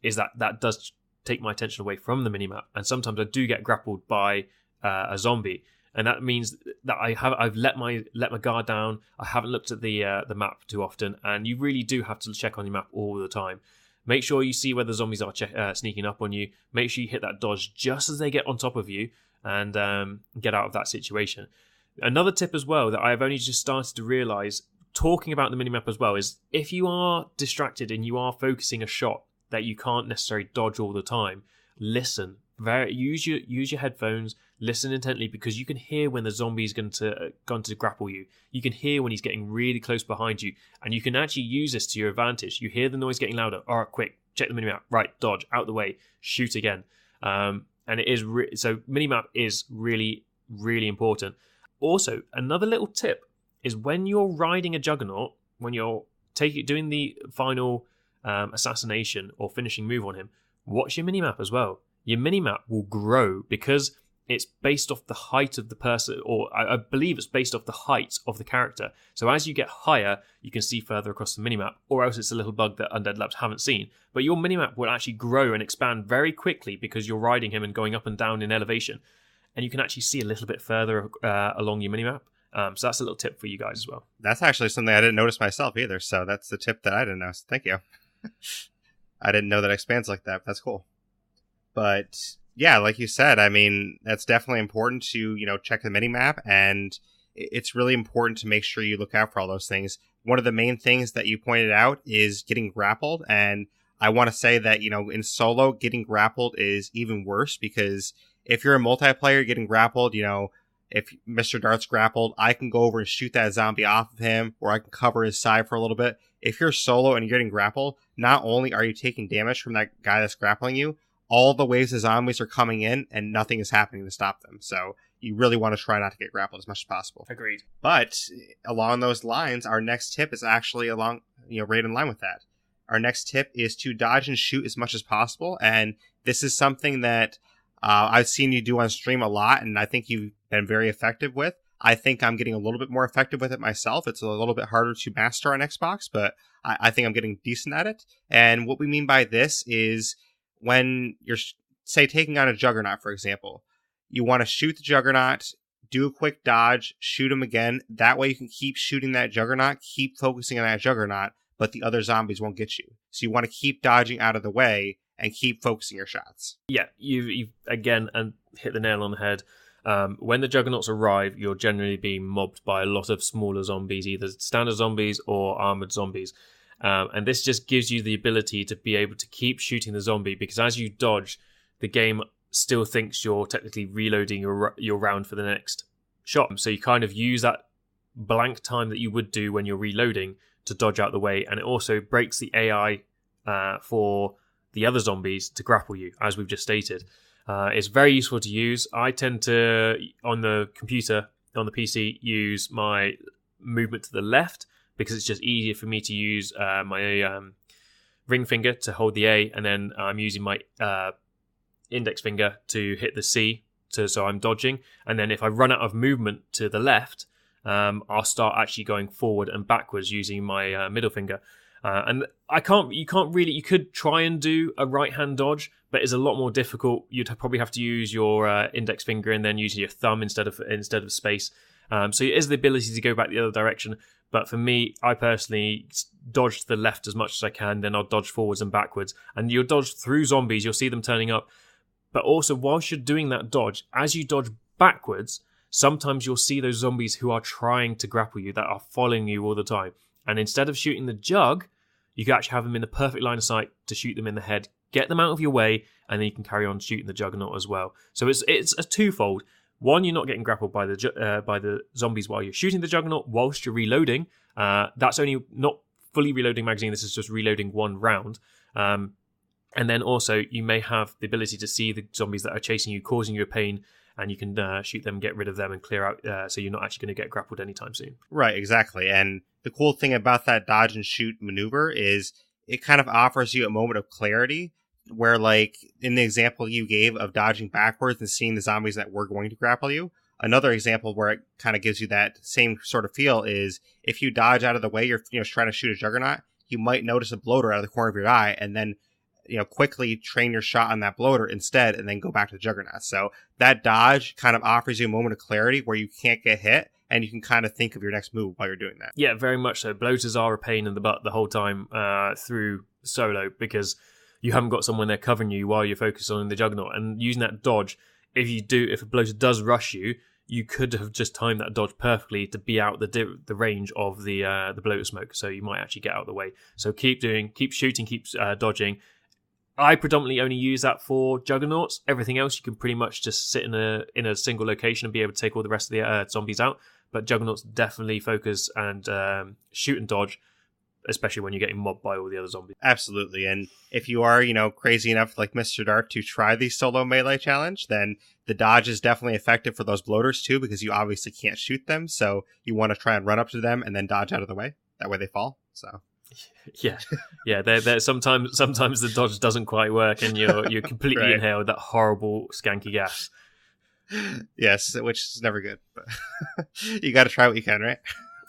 that does take my attention away from the minimap, and sometimes I do get grappled by a zombie, and that means that I've let my guard down. I haven't looked at the map too often, and you really do have to check on your map all the time. Make sure you see where the zombies are sneaking up on you. Make sure you hit that dodge just as they get on top of you, and get out of that situation. Another tip as well that I've only just started to realise, talking about the minimap as well, is if you are distracted and you are focusing a shot that you can't necessarily dodge all the time, listen. Use your headphones, listen intently, because you can hear when the zombie is going to grapple you. You can hear when he's getting really close behind you, and you can actually use this to your advantage. You hear the noise getting louder. All right, quick, check the minimap. Right, dodge, out the way, shoot again. And it is so minimap is really, really important. Also, another little tip is when you're riding a Juggernaut, when you're doing the final assassination or finishing move on him, watch your minimap as well. Your minimap will grow because it's based off the height of the person, or I believe it's based off the height of the character. So as you get higher, you can see further across the minimap, or else it's a little bug that Undead Labs haven't seen. But your minimap will actually grow and expand very quickly because you're riding him and going up and down in elevation. And you can actually see a little bit further along your minimap. So that's a little tip for you guys as well. That's actually something I didn't notice myself either. So that's the tip that I didn't know. So thank you. I didn't know that it expands like that. But that's cool. But yeah, like you said, I mean, that's definitely important to, check the minimap. And it's really important to make sure you look out for all those things. One of the main things that you pointed out is getting grappled. And I want to say that, in solo, getting grappled is even worse, because if you're a multiplayer getting grappled, if Mr. Dart's grappled, I can go over and shoot that zombie off of him, or I can cover his side for a little bit. If you're solo and you're getting grappled, not only are you taking damage from that guy that's grappling you, all the waves of zombies are coming in and nothing is happening to stop them. So you really want to try not to get grappled as much as possible. Agreed. But along those lines, our next tip is actually right in line with that. Our next tip is to dodge and shoot as much as possible. And this is something that I've seen you do on stream a lot, and I think you've been very effective with. I think I'm getting a little bit more effective with it myself. It's a little bit harder to master on Xbox, but I think I'm getting decent at it. And what we mean by this is when you're, say, taking on a Juggernaut, for example, you want to shoot the Juggernaut, do a quick dodge, shoot him again. That way you can keep shooting that Juggernaut, keep focusing on that Juggernaut, but the other zombies won't get you. So you want to keep dodging out of the way and keep focusing your shots. Yeah, you've again and hit the nail on the head. When the Juggernauts arrive, you're generally being mobbed by a lot of smaller zombies, either standard zombies or armored zombies. And this just gives you the ability to be able to keep shooting the zombie, because as you dodge, the game still thinks you're technically reloading your round for the next shot. So you kind of use that blank time that you would do when you're reloading to dodge out the way. And it also breaks the AI for the other zombies to grapple you, as we've just stated. It's very useful to use. I tend to, on the computer, on the PC, use my movement to the left, because it's just easier for me to use my ring finger to hold the A, and then I'm using my index finger to hit the C, so I'm dodging. And then if I run out of movement to the left, I'll start actually going forward and backwards using my middle finger. And you could try and do a right hand dodge, but it's a lot more difficult. You'd probably have to use your index finger and then use your thumb instead of space. So it is the ability to go back the other direction. But for me, I personally dodge to the left as much as I can, then I'll dodge forwards and backwards. And you'll dodge through zombies, you'll see them turning up. But also, whilst you're doing that dodge, as you dodge backwards, sometimes you'll see those zombies who are trying to grapple you, that are following you all the time. And instead of shooting the jug, you can actually have them in the perfect line of sight to shoot them in the head, get them out of your way, and then you can carry on shooting the juggernaut as well. So it's a twofold. One, you're not getting grappled by the zombies while you're shooting the juggernaut whilst you're reloading. That's only not fully reloading magazine. This is just reloading one round. And then also you may have the ability to see the zombies that are chasing you, causing you pain, and you can shoot them, get rid of them, and clear out. So you're not actually going to get grappled anytime soon. Right, exactly. And the cool thing about that dodge and shoot maneuver is it kind of offers you a moment of clarity where, like, in the example you gave of dodging backwards and seeing the zombies that were going to grapple you, another example where it kind of gives you that same sort of feel is if you dodge out of the way, you're trying to shoot a juggernaut, you might notice a bloater out of the corner of your eye and then quickly train your shot on that bloater instead and then go back to the juggernaut. So that dodge kind of offers you a moment of clarity where you can't get hit and you can kind of think of your next move while you're doing that. Yeah, very much so. Bloaters are a pain in the butt the whole time through solo because you haven't got someone there covering you while you're focused on the juggernaut. And using that dodge, if a bloater does rush you, you could have just timed that dodge perfectly to be out the range of the bloater smoke. So you might actually get out of the way. So keep shooting, keep dodging. I predominantly only use that for juggernauts. Everything else you can pretty much just sit in a single location and be able to take all the rest of the zombies out. But juggernauts definitely focus and shoot and dodge, especially when you're getting mobbed by all the other zombies. Absolutely. And if you are, crazy enough like Mr. Dark to try the solo melee challenge, then the dodge is definitely effective for those bloaters too, because you obviously can't shoot them. So you want to try and run up to them and then dodge out of the way. That way they fall. So yeah. They're sometimes the dodge doesn't quite work, and you're completely right. Inhaled that horrible skanky gas. Yes, which is never good. But you got to try what you can, right?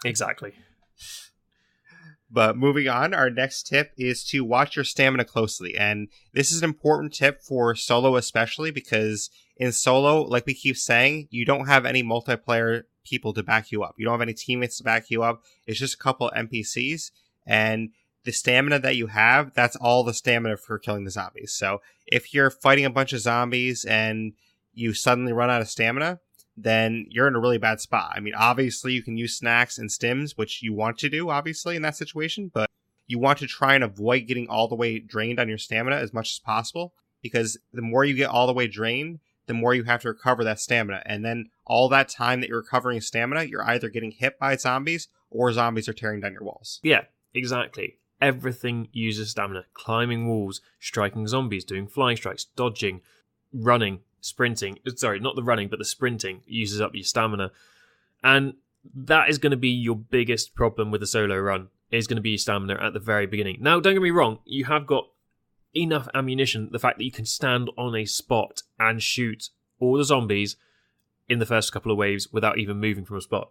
Exactly. But moving on, our next tip is to watch your stamina closely. And this is an important tip for solo especially because in solo, like we keep saying, you don't have any multiplayer people to back you up. You don't have any teammates to back you up. It's just a couple of NPCs. And the stamina that you have, that's all the stamina for killing the zombies. So if you're fighting a bunch of zombies and you suddenly run out of stamina, then you're in a really bad spot. I mean, obviously you can use snacks and stims, which you want to do, obviously, in that situation, but you want to try and avoid getting all the way drained on your stamina as much as possible, because the more you get all the way drained, the more you have to recover that stamina. And then all that time that you're recovering stamina, you're either getting hit by zombies or zombies are tearing down your walls. Yeah, exactly. Everything uses stamina. Climbing walls, striking zombies, doing flying strikes, dodging, running, sprinting. Sorry, not the running, but the sprinting uses up your stamina. And that is going to be your biggest problem with a solo run, is going to be your stamina at the very beginning. Now, don't get me wrong, you have got enough ammunition, the fact that you can stand on a spot and shoot all the zombies in the first couple of waves without even moving from a spot.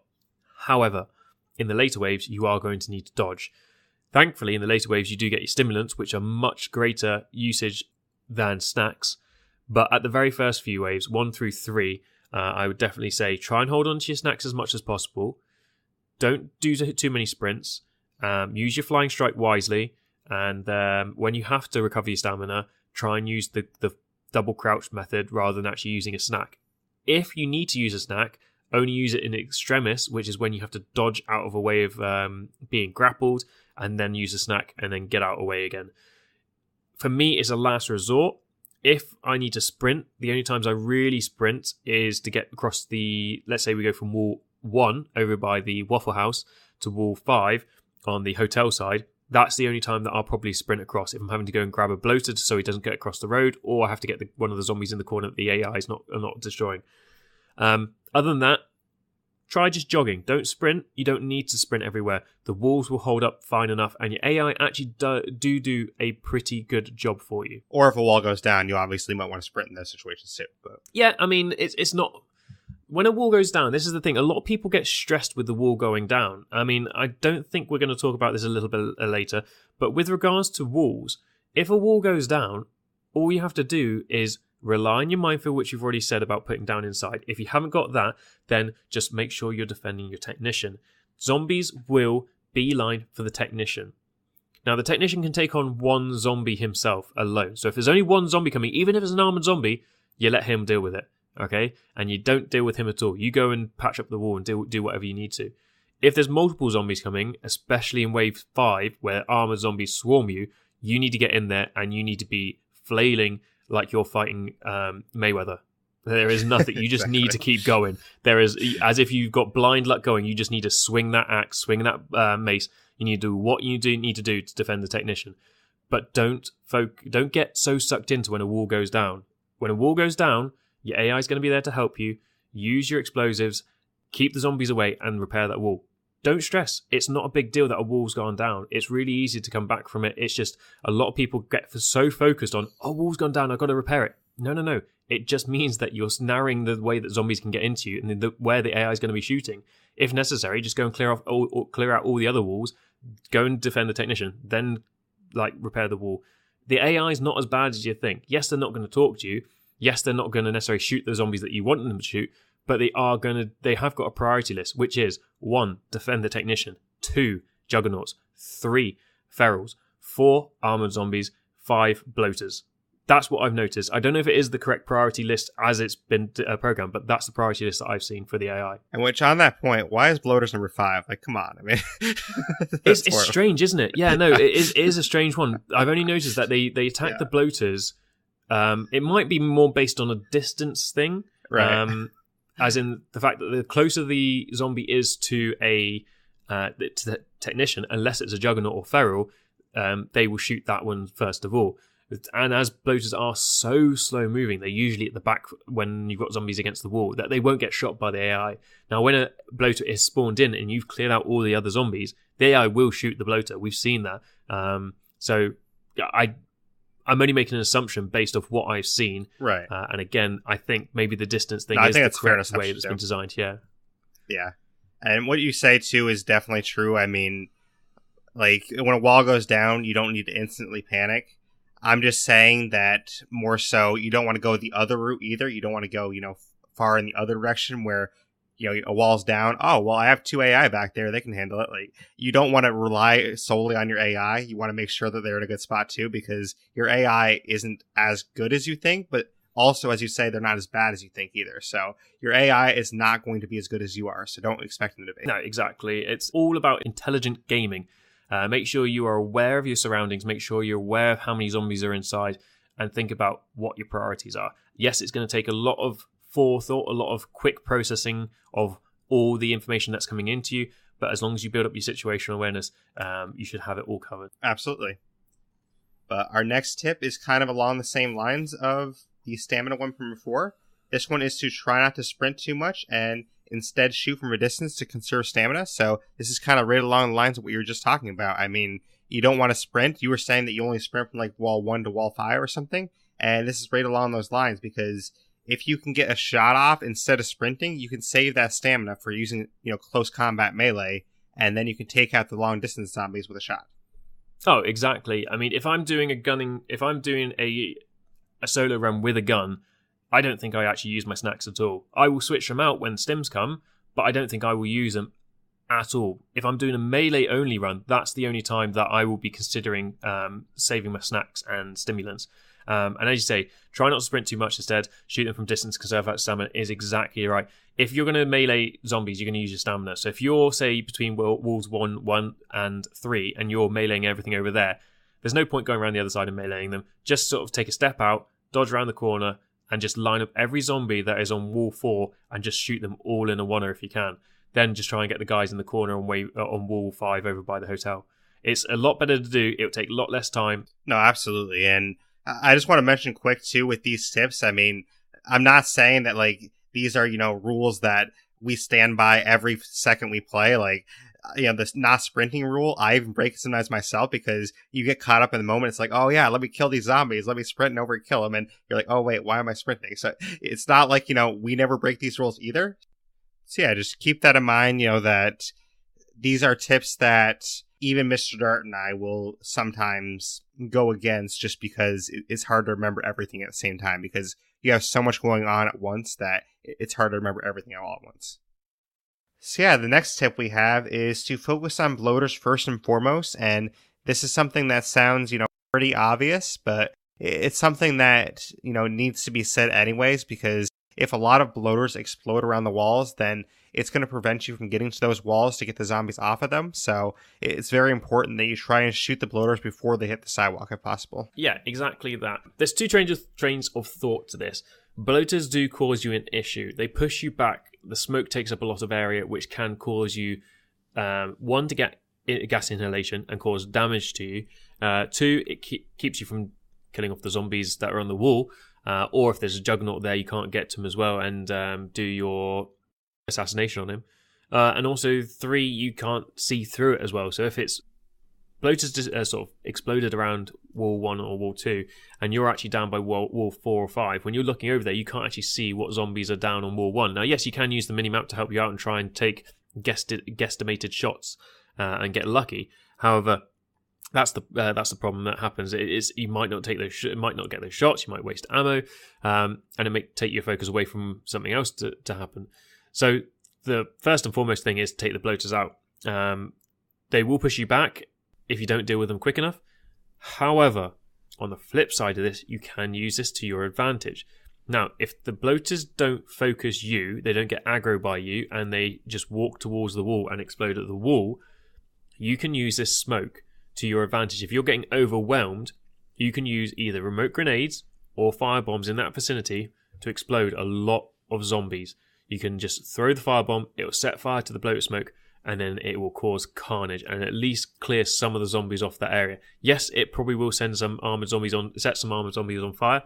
However, in the later waves, you are going to need to dodge. Thankfully, in the later waves, you do get your stimulants, which are much greater usage than snacks. But at the very first few waves, 1 through 3, I would definitely say try and hold on to your snacks as much as possible. Don't do too many sprints. Use your flying strike wisely. And when you have to recover your stamina, try and use the double crouch method rather than actually using a snack. If you need to use a snack, only use it in extremis, which is when you have to dodge out of a way of being grappled, and then use a snack and then get out of the way again. For me, it's a last resort. If I need to sprint, the only times I really sprint is to get across let's say we go from wall 1 over by the Waffle House to wall 5 on the hotel side. That's the only time that I'll probably sprint across if I'm having to go and grab a bloater so he doesn't get across the road, or I have to get one of the zombies in the corner that the AI is not destroying. Other than that, try just jogging. Don't sprint. You don't need to sprint everywhere. The walls will hold up fine enough, and your AI actually do a pretty good job for you. Or if a wall goes down, you obviously might want to sprint in those situations too. But yeah, I mean, it's not... When a wall goes down, this is the thing. A lot of people get stressed with the wall going down. I mean, I don't think we're going to talk about this a little bit later, but with regards to walls, if a wall goes down, all you have to do is rely on your minefield, which you've already said about putting down inside. If you haven't got that, then just make sure you're defending your technician. Zombies will beeline for the technician. Now, the technician can take on one zombie himself alone. So if there's only one zombie coming, even if it's an armored zombie, you let him deal with it, okay? And you don't deal with him at all. You go and patch up the wall and do whatever you need to. If there's multiple zombies coming, especially in Wave 5, where armored zombies swarm you, you need to get in there and you need to be flailing like you're fighting Mayweather. There is nothing. You just Exactly. need to keep going. There is, as if you've got blind luck going, you just need to swing that axe, swing that mace. You need to do what you need to do to defend the technician. But don't get so sucked into when a wall goes down. When a wall goes down, your AI is going to be there to help you. Use your explosives, keep the zombies away, and repair that wall. Don't stress. It's not a big deal that a wall's gone down. It's really easy to come back from it. It's just a lot of people get so focused on, oh, wall's gone down, I've got to repair it. No. It just means that you're narrowing the way that zombies can get into you and where the AI is going to be shooting. If necessary, just go and clear out all the other walls, go and defend the technician, then repair the wall. The AI is not as bad as you think. Yes, they're not going to talk to you. Yes, they're not going to necessarily shoot the zombies that you want them to shoot, but they have got a priority list, which is 1, defend the technician, 2, juggernauts, 3, ferals, 4, armored zombies, 5, bloaters. That's what I've noticed. I don't know if it is the correct priority list as it's been programmed, but that's the priority list that I've seen for the AI. And which, on that point, why is bloaters number 5? Like, come on. I mean, it's strange, isn't it? Yeah, no, it is a strange one. I've only noticed that they attack the bloaters. It might be more based on a distance thing. Right. As in the fact that the closer the zombie is to the technician, unless it's a juggernaut or feral, they will shoot that one first of all. And as bloaters are so slow moving, they're usually at the back when you've got zombies against the wall, that they won't get shot by the AI. Now, when a bloater is spawned in and you've cleared out all the other zombies, the AI will shoot the bloater. We've seen that. So I'm only making an assumption based off what I've seen. Right. And again, I think maybe the distance thing I is think the that's a fair correct way assumption, that's too. been designed. Yeah. Yeah. And what you say, too, is definitely true. I mean, like, when a wall goes down, you don't need to instantly panic. I'm just saying that more so, you don't want to go the other route either. You don't want to go, far in the other direction where, a wall's down. Oh, well, I have 2 AI back there. They can handle it. Like, you don't want to rely solely on your AI. You want to make sure that they're in a good spot too, because your AI isn't as good as you think, but also, as you say, they're not as bad as you think either. So your AI is not going to be as good as you are. So don't expect them to be. No, exactly. It's all about intelligent gaming. Make sure you are aware of your surroundings. Make sure you're aware of how many zombies are inside, and think about what your priorities are. Yes, it's going to take a lot of forethought, a lot of quick processing of all the information that's coming into you, but as long as you build up your situational awareness, you should have it all covered. Absolutely. But our next tip is kind of along the same lines of the stamina one from before. This one is to try not to sprint too much and instead shoot from a distance to conserve stamina. So this is kind of right along the lines of what you were just talking about. I mean, you don't want to sprint. You were saying that you only sprint from like wall 1 to wall 5 or something. And this is right along those lines, because if you can get a shot off instead of sprinting, you can save that stamina for using, close combat melee, and then you can take out the long distance zombies with a shot. Oh, exactly. I mean, if I'm doing a solo run with a gun, I don't think I actually use my snacks at all. I will switch them out when stims come, but I don't think I will use them at all. If I'm doing a melee only run, that's the only time that I will be considering saving my snacks and stimulants. And as you say, try not to sprint too much instead. Shoot them from distance, conserve that stamina is exactly right. If you're going to melee zombies, you're going to use your stamina. So if you're, say, between walls 1 and 3, and you're meleeing everything over there, there's no point going around the other side and meleeing them. Just sort of take a step out, dodge around the corner, and just line up every zombie that is on wall 4 and just shoot them all in a oneer if you can. Then just try and get the guys in the corner on wall 5 over by the hotel. It's a lot better to do. It'll take a lot less time. No, absolutely. And I just want to mention quick, too, with these tips. I mean, I'm not saying that, like, these are, rules that we stand by every second we play. Like, this not sprinting rule, I even break it sometimes myself because you get caught up in the moment. It's like, oh yeah, let me kill these zombies. Let me sprint and overkill them. And you're like, oh wait, why am I sprinting? So it's not like, we never break these rules either. So yeah, just keep that in mind, that these are tips that even Mr. Dart and I will sometimes go against just because it's hard to remember everything at the same time because you have so much going on at once that it's hard to remember everything all at once. So yeah, the next tip we have is to focus on bloaters first and foremost. And this is something that sounds, pretty obvious, but it's something that, needs to be said anyways, because if a lot of bloaters explode around the walls, then it's going to prevent you from getting to those walls to get the zombies off of them. So it's very important that you try and shoot the bloaters before they hit the sidewalk if possible. Yeah, exactly that. There's two trains of thought to this. Bloaters do cause you an issue. They push you back. The smoke takes up a lot of area, which can cause you, one, to get gas inhalation and cause damage to you. Two, it keeps you from killing off the zombies that are on the wall. Or if there's a juggernaut there, you can't get to him as well and do your assassination on him. And also, three, you can't see through it as well. So if it's bloaters just sort of exploded around wall 1 or wall 2, and you're actually down by wall 4 or 5, when you're looking over there, you can't actually see what zombies are down on wall 1. Now, yes, you can use the mini-map to help you out and try and take guesstimated shots and get lucky. However, that's the problem that happens. You might not take might not get those shots. You might waste ammo, and it may take your focus away from something else to happen. So the first and foremost thing is to take the bloaters out. They will push you back if you don't deal with them quick enough. However, on the flip side of this, you can use this to your advantage. Now, if the bloaters don't focus you, they don't get aggro by you, and they just walk towards the wall and explode at the wall, you can use this smoke to your advantage. If you're getting overwhelmed, you can use either remote grenades or firebombs in that vicinity to explode a lot of zombies. You can just throw the firebomb, it will set fire to the bloater smoke, and then it will cause carnage and at least clear some of the zombies off that area. Yes, it probably will set some armored zombies on fire.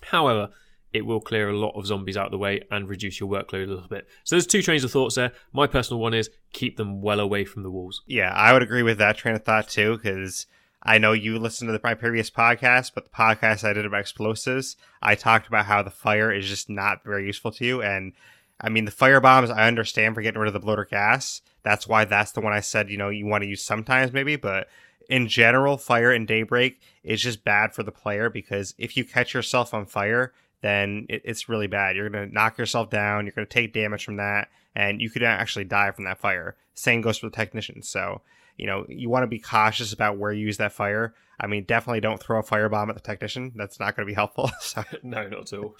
However, it will clear a lot of zombies out of the way and reduce your workload a little bit. So there's two trains of thoughts there. My personal one is keep them well away from the walls. Yeah, I would agree with that train of thought too, because I know you listened to my previous podcast, but the podcast I did about explosives, I talked about how the fire is just not very useful to you. And I mean, the fire bombs, I understand for getting rid of the bloater gas. That's why that's the one I said, you want to use sometimes maybe. But in general, fire in Daybreak is just bad for the player because if you catch yourself on fire, then it's really bad. You're going to knock yourself down. You're going to take damage from that. And you could actually die from that fire. Same goes for the technicians. So, you want to be cautious about where you use that fire. I mean, definitely don't throw a firebomb at the technician. That's not going to be helpful. So. No, not at all.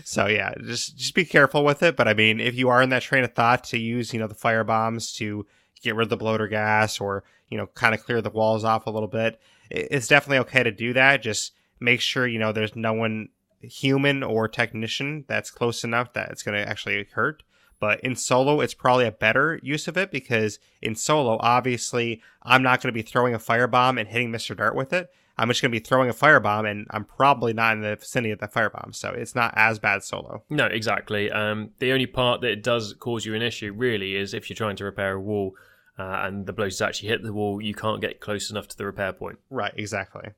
So yeah, just be careful with it. But I mean, if you are in that train of thought to use, the fire bombs to get rid of the bloater gas or, kind of clear the walls off a little bit, it's definitely okay to do that. Just make sure, there's no one human or technician that's close enough that it's going to actually hurt. But in solo, it's probably a better use of it because in solo, obviously, I'm not going to be throwing a firebomb and hitting Mr. Dart with it. I'm just going to be throwing a firebomb, and I'm probably not in the vicinity of that firebomb, so it's not as bad solo. No, exactly. The only part that it does cause you an issue, really, is if you're trying to repair a wall and the bloaters actually hit the wall, you can't get close enough to the repair point. Right, exactly.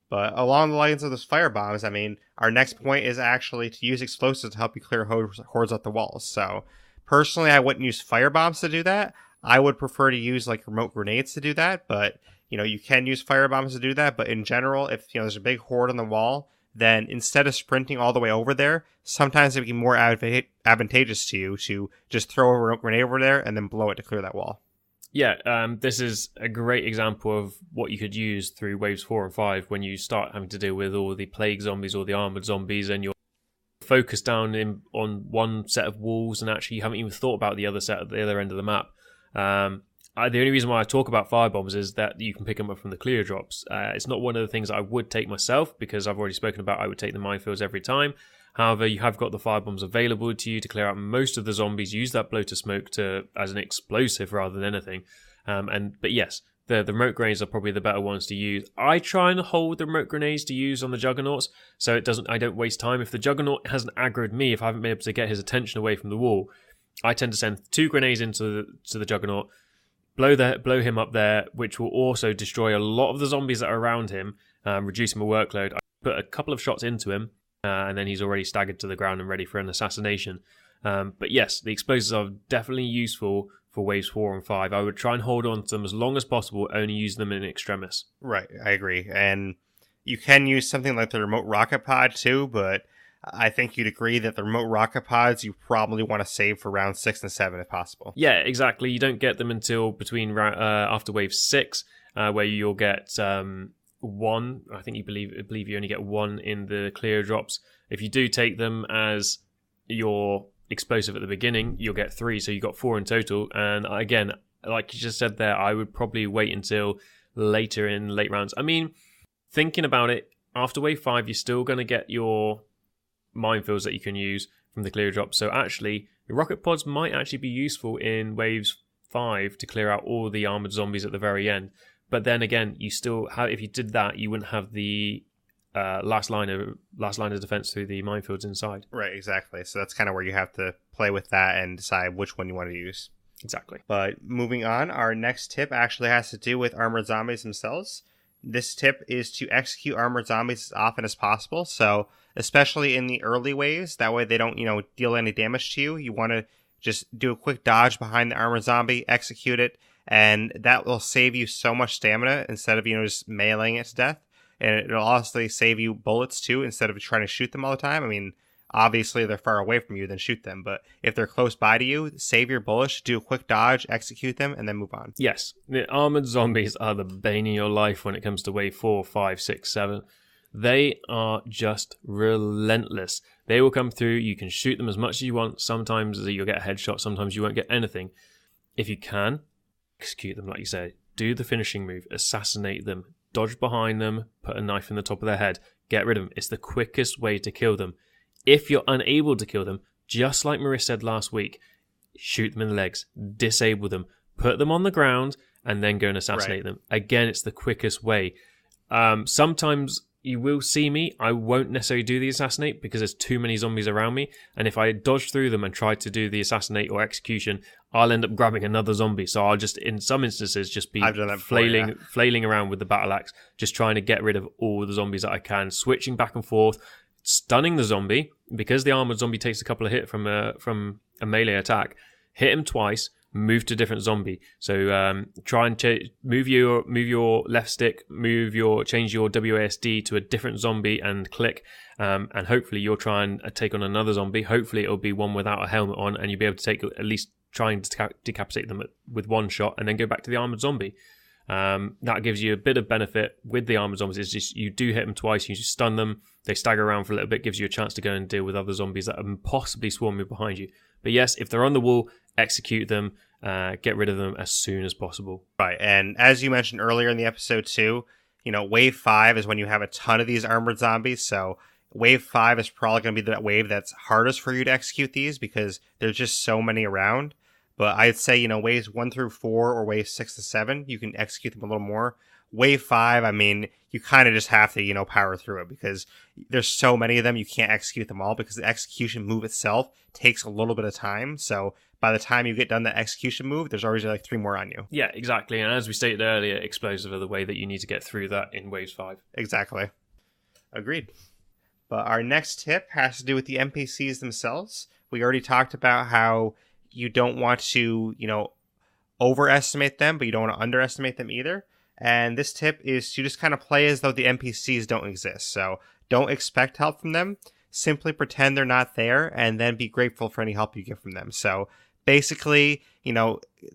But along the lines of those firebombs, I mean, our next point is actually to use explosives to help you clear hordes off the walls. So, personally, I wouldn't use firebombs to do that. I would prefer to use, remote grenades to do that, but you can use firebombs to do that, but in general, if there's a big horde on the wall, then instead of sprinting all the way over there, sometimes it would be more advantageous to you to just throw a remote grenade over there and then blow it to clear that wall. Yeah, this is a great example of what you could use through waves 4 and 5 when you start having to deal with all the plague zombies or the armored zombies and you're focused down on one set of walls and actually you haven't even thought about the other set at the other end of the map. The only reason why I talk about firebombs is that you can pick them up from the clear drops. It's not one of the things I would take myself because I've already spoken about I would take the minefields every time. However, you have got the firebombs available to you to clear out most of the zombies. Use that bloater smoke as an explosive rather than anything. But yes, the remote grenades are probably the better ones to use. I try and hold the remote grenades to use on the Juggernauts, so I don't waste time. If the Juggernaut hasn't aggroed me, if I haven't been able to get his attention away from the wall, I tend to send 2 grenades into the Juggernaut, blow him up there, which will also destroy a lot of the zombies that are around him, reduce my workload. I put a couple of shots into him, and then he's already staggered to the ground and ready for an assassination. But yes, the explosives are definitely useful for waves 4 and 5. I would try and hold on to them as long as possible, only use them in extremis. Right, I agree. And you can use something like the remote rocket pod too, but I think you'd agree that the remote rocket pods you probably want to save for round 6 and 7 if possible. Yeah, exactly. You don't get them until after wave 6, where you'll get 1. I think you believe you only get 1 in the clear drops. If you do take them as your explosive at the beginning, you'll get 3, so you got 4 in total. And again, like you just said there, I would probably wait until later in late rounds. I mean, thinking about it, after wave 5, you're still going to get your minefields that you can use from the clear drop. So actually, the rocket pods might actually be useful in waves 5 to clear out all the armored zombies at the very end. But then again, you still have, if you did that, you wouldn't have the last line of defense through the minefields inside. Right, exactly. So that's kind of where you have to play with that and decide which one you want to use. Exactly. But moving on, our next tip actually has to do with armored zombies themselves. This tip is to execute armored zombies as often as possible. So especially in the early waves, that way they don't, deal any damage to you. You want to just do a quick dodge behind the armored zombie, execute it, and that will save you so much stamina instead of, just meleeing it to death. And it'll also save you bullets too instead of trying to shoot them all the time. I mean, obviously they're far away from you, then shoot them. But if they're close by to you, save your bullets, do a quick dodge, execute them, and then move on. Yes, the armored zombies are the bane of your life when it comes to wave 4, 5, 6, 7. They are just relentless. They will come through. You can shoot them as much as you want. Sometimes you'll get a headshot. Sometimes you won't get anything. If you can, execute them like you said. Do the finishing move. Assassinate them. Dodge behind them, put a knife in the top of their head, get rid of them. It's the quickest way to kill them. If you're unable to kill them, just like Maris said last week, shoot them in the legs, disable them, put them on the ground, and then go and assassinate them. Again, it's the quickest way. Sometimes you will see me. I won't necessarily do the assassinate because there's too many zombies around me. And if I dodge through them and try to do the assassinate or execution, I'll end up grabbing another zombie. So I'll just, in some instances, just be flailing around with the battle axe, just trying to get rid of all the zombies that I can, switching back and forth, stunning the zombie. Because the armored zombie takes a couple of hits from a melee attack, hit him twice, move to a different zombie. So try and move your left stick, change your WASD to a different zombie and click, and hopefully you'll try and take on another zombie. Hopefully it'll be one without a helmet on, and you'll be able to take at least try and decapitate them with one shot, and then go back to the armored zombie. That gives you a bit of benefit with the armored zombies. It's just you do hit them twice, you just stun them, they stagger around for a little bit, gives you a chance to go and deal with other zombies that are possibly swarming behind you. But yes, if they're on the wall, execute them, get rid of them as soon as possible. Right, and as you mentioned earlier in the episode too, wave 5 is when you have a ton of these armored zombies, so wave 5 is probably going to be that wave that's hardest for you to execute these because there's just so many around. But I'd say, waves 1 through 4 or waves 6 to 7, you can execute them a little more. Wave 5, I mean, you kind of just have to, power through it because there's so many of them, you can't execute them all because the execution move itself takes a little bit of time. So by the time you get done the execution move, there's already like 3 more on you. Yeah, exactly. And as we stated earlier, explosive are the way that you need to get through that in waves 5. Exactly. Agreed. But our next tip has to do with the NPCs themselves. We already talked about how you don't want to, overestimate them, but you don't want to underestimate them either. And this tip is to just kind of play as though the NPCs don't exist. So don't expect help from them. Simply pretend they're not there and then be grateful for any help you get from them. So basically,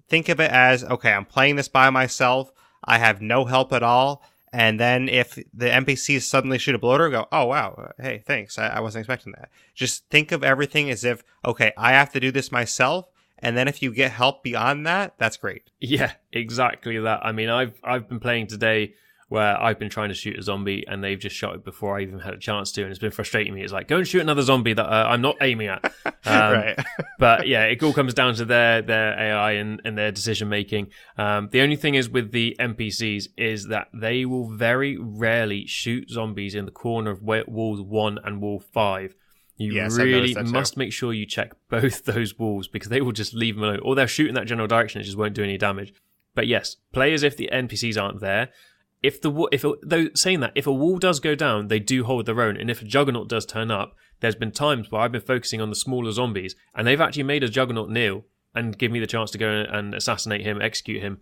think of it as, okay, I'm playing this by myself. I have no help at all. And then if the NPCs suddenly shoot a bloater, go, oh, wow, hey, thanks. I wasn't expecting that. Just think of everything as if, okay, I have to do this myself. And then if you get help beyond that, that's great. Yeah, exactly that. I mean, I've been playing today where I've been trying to shoot a zombie and they've just shot it before I even had a chance to, and it's been frustrating me. It's like, go and shoot another zombie that I'm not aiming at. Right. But yeah, it all comes down to their AI and their decision making. The only thing is with the NPCs is that they will very rarely shoot zombies in the corner of walls 1 and wall 5. You really must make sure you check both those walls, because they will just leave them alone, or they'll shoot in that general direction. It just won't do any damage. But yes, play as if the NPCs aren't there. Saying that, if a wall does go down, they do hold their own, and if a juggernaut does turn up, there's been times where I've been focusing on the smaller zombies, and they've actually made a juggernaut kneel and give me the chance to go and assassinate him, execute him,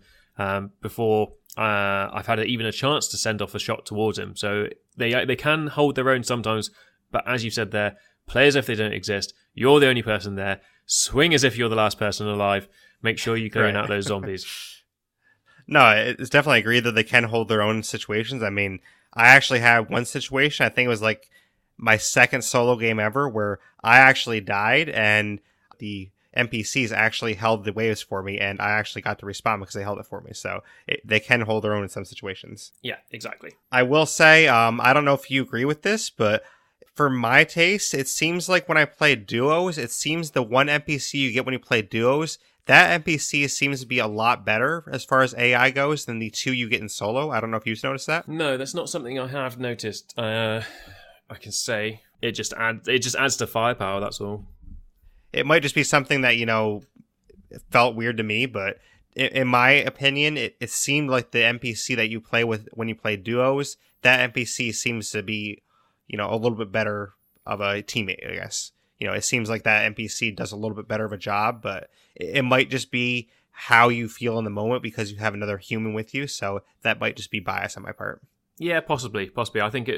before I've had even a chance to send off a shot towards him. So they can hold their own sometimes, but as you said there, play as if they don't exist. You're the only person there. Swing as if you're the last person alive. Make sure you clear out those zombies. No, it's definitely agreed that they can hold their own situations. I mean, I actually had one situation, I think it was like my second solo game ever, where I actually died and the NPCs actually held the waves for me, and I actually got to respawn because they held it for me. So they can hold their own in some situations. Yeah, exactly. I will say, I don't know if you agree with this, but for my taste, it seems like when I play duos, it seems the one NPC you get when you play duos, that NPC seems to be a lot better as far as AI goes than the 2 you get in solo. I don't know if you've noticed that. No, that's not something I have noticed. I can say it just adds to firepower. That's all. It might just be something that, felt weird to me, but in my opinion, it seemed like the NPC that you play with when you play duos, that NPC seems to be, a little bit better of a teammate, I guess. It seems like that NPC does a little bit better of a job, but it might just be how you feel in the moment because you have another human with you. So that might just be bias on my part. Yeah, possibly. I think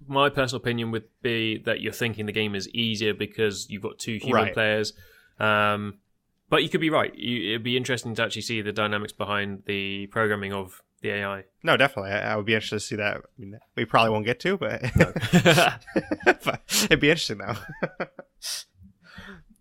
my personal opinion would be that you're thinking the game is easier because you've got 2 human players. But you could be right. It'd be interesting to actually see the dynamics behind the programming of the AI. No, definitely. I would be interested to see that. I mean, we probably won't get to, but, no. but it'd be interesting though.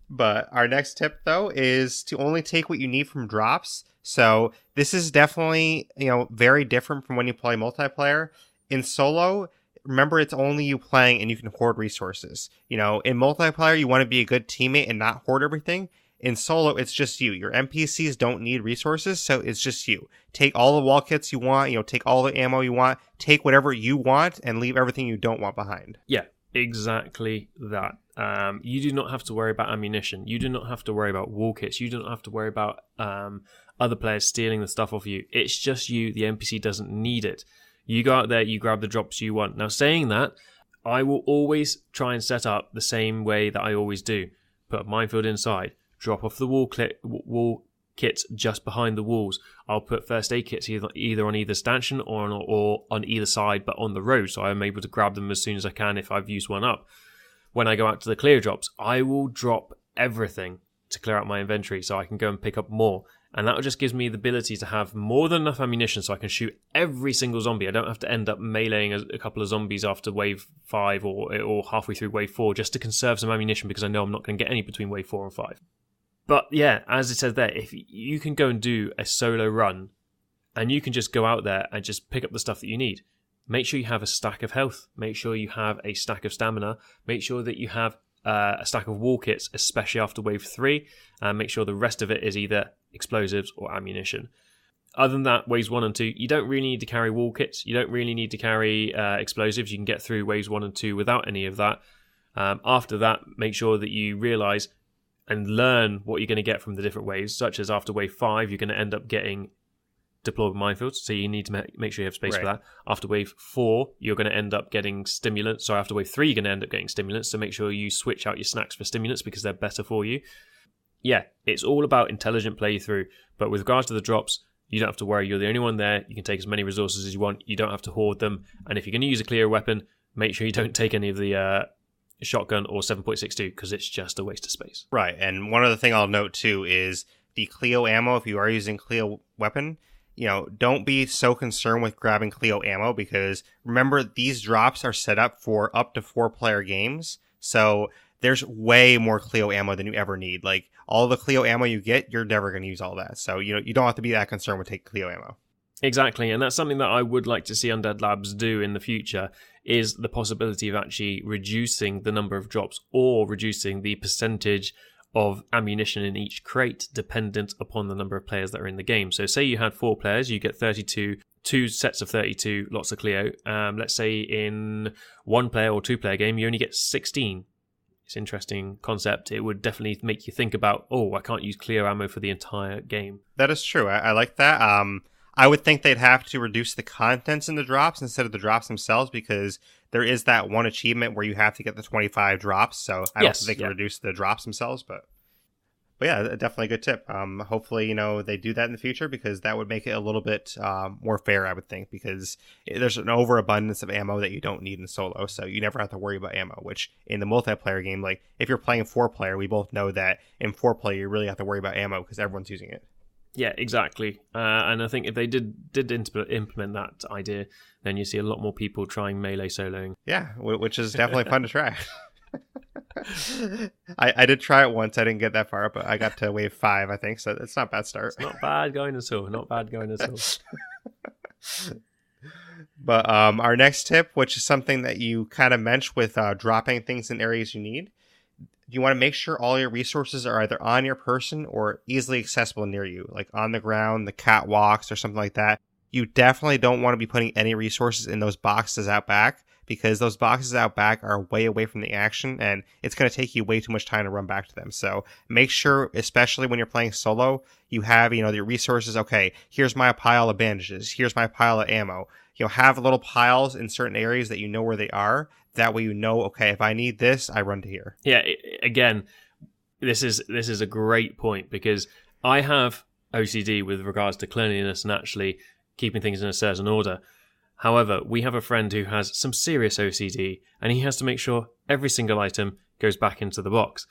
But our next tip though is to only take what you need from drops. So this is definitely, very different from when you play multiplayer. In solo, remember it's only you playing and you can hoard resources. In multiplayer, you want to be a good teammate and not hoard everything. In solo, it's just you. Your NPCs don't need resources, so it's just you. Take all the wall kits you want, take all the ammo you want, take whatever you want, and leave everything you don't want behind. Yeah, exactly that. You do not have to worry about ammunition. You do not have to worry about wall kits. You do not have to worry about other players stealing the stuff off you. It's just you. The NPC doesn't need it. You go out there, you grab the drops you want. Now, saying that, I will always try and set up the same way that I always do. Put a minefield inside. Drop off the wall kits just behind the walls. I'll put first aid kits either on either stanchion or on either side, but on the road, so I'm able to grab them as soon as I can if I've used one up. When I go out to the clear drops, I will drop everything to clear out my inventory so I can go and pick up more. And that just gives me the ability to have more than enough ammunition so I can shoot every single zombie. I don't have to end up meleeing a couple of zombies after wave 5 or halfway through wave 4 just to conserve some ammunition because I know I'm not going to get any between wave 4 and 5. But yeah, as it says there, if you can go and do a solo run and you can just go out there and just pick up the stuff that you need, make sure you have a stack of health, make sure you have a stack of stamina, make sure that you have a stack of wall kits, especially after wave 3, and make sure the rest of it is either explosives or ammunition. Other than that, waves 1 and 2, you don't really need to carry wall kits, you don't really need to carry explosives, you can get through waves 1 and 2 without any of that. After that, make sure that you realise and learn what you're going to get from the different waves, such as after wave 5, you're going to end up getting deployable minefields, so you need to make sure you have space for that. After wave 4, you're going to end up getting stimulants. So after wave 3, you're going to end up getting stimulants, so make sure you switch out your snacks for stimulants because they're better for you. Yeah, it's all about intelligent playthrough, but with regards to the drops, you don't have to worry. You're the only one there. You can take as many resources as you want. You don't have to hoard them, and if you're going to use a clear weapon, make sure you don't take any of the shotgun or 7.62 because it's just a waste of space. Right, and one other thing I'll note too is the Clio ammo. If you are using Clio weapon, don't be so concerned with grabbing Clio ammo because remember these drops are set up for up to 4-player games, so there's way more Clio ammo than you ever need. Like all the Clio ammo you get, you're never going to use all that, so you don't have to be that concerned with taking Clio ammo. Exactly, and that's something that I would like to see Undead Labs do in the future, is the possibility of actually reducing the number of drops or reducing the percentage of ammunition in each crate dependent upon the number of players that are in the game. So say you had 4 players, you get 32, 2 sets of 32 lots of Clio. Let's say in 1 player or 2 player game, you only get 16. It's an interesting concept. It would definitely make you think about, I can't use Clio ammo for the entire game. That is true. I like that. I would think they'd have to reduce the contents in the drops instead of the drops themselves, because there is that one achievement where you have to get the 25 drops. So I don't think they can reduce the drops themselves, but yeah, definitely a good tip. Hopefully, they do that in the future, because that would make it a little bit more fair, I would think, because there's an overabundance of ammo that you don't need in solo, so you never have to worry about ammo, which in the multiplayer game, like if you're playing 4-player, we both know that in 4-player, you really have to worry about ammo because everyone's using it. Yeah, exactly. And I think if they did implement that idea, then you see a lot more people trying melee soloing. Yeah, which is definitely fun to try. I did try it once. I didn't get that far, but I got to wave 5, I think, so it's not a bad start. It's not bad going at all. Not bad going at all. But our next tip, which is something that you kind of mentioned with dropping things in areas you need, you want to make sure all your resources are either on your person or easily accessible near you, like on the ground, the catwalks, or something like that. You definitely don't want to be putting any resources in those boxes out back, because those boxes out back are way away from the action, and it's going to take you way too much time to run back to them. So make sure, especially when you're playing solo, you have, your resources. Okay, here's my pile of bandages. Here's my pile of ammo. Have little piles in certain areas that you know where they are. That way okay, if I need this, I run to here. Yeah, again, this is a great point, because I have OCD with regards to cleanliness and actually keeping things in a certain order. However, we have a friend who has some serious OCD, and he has to make sure every single item goes back into the box.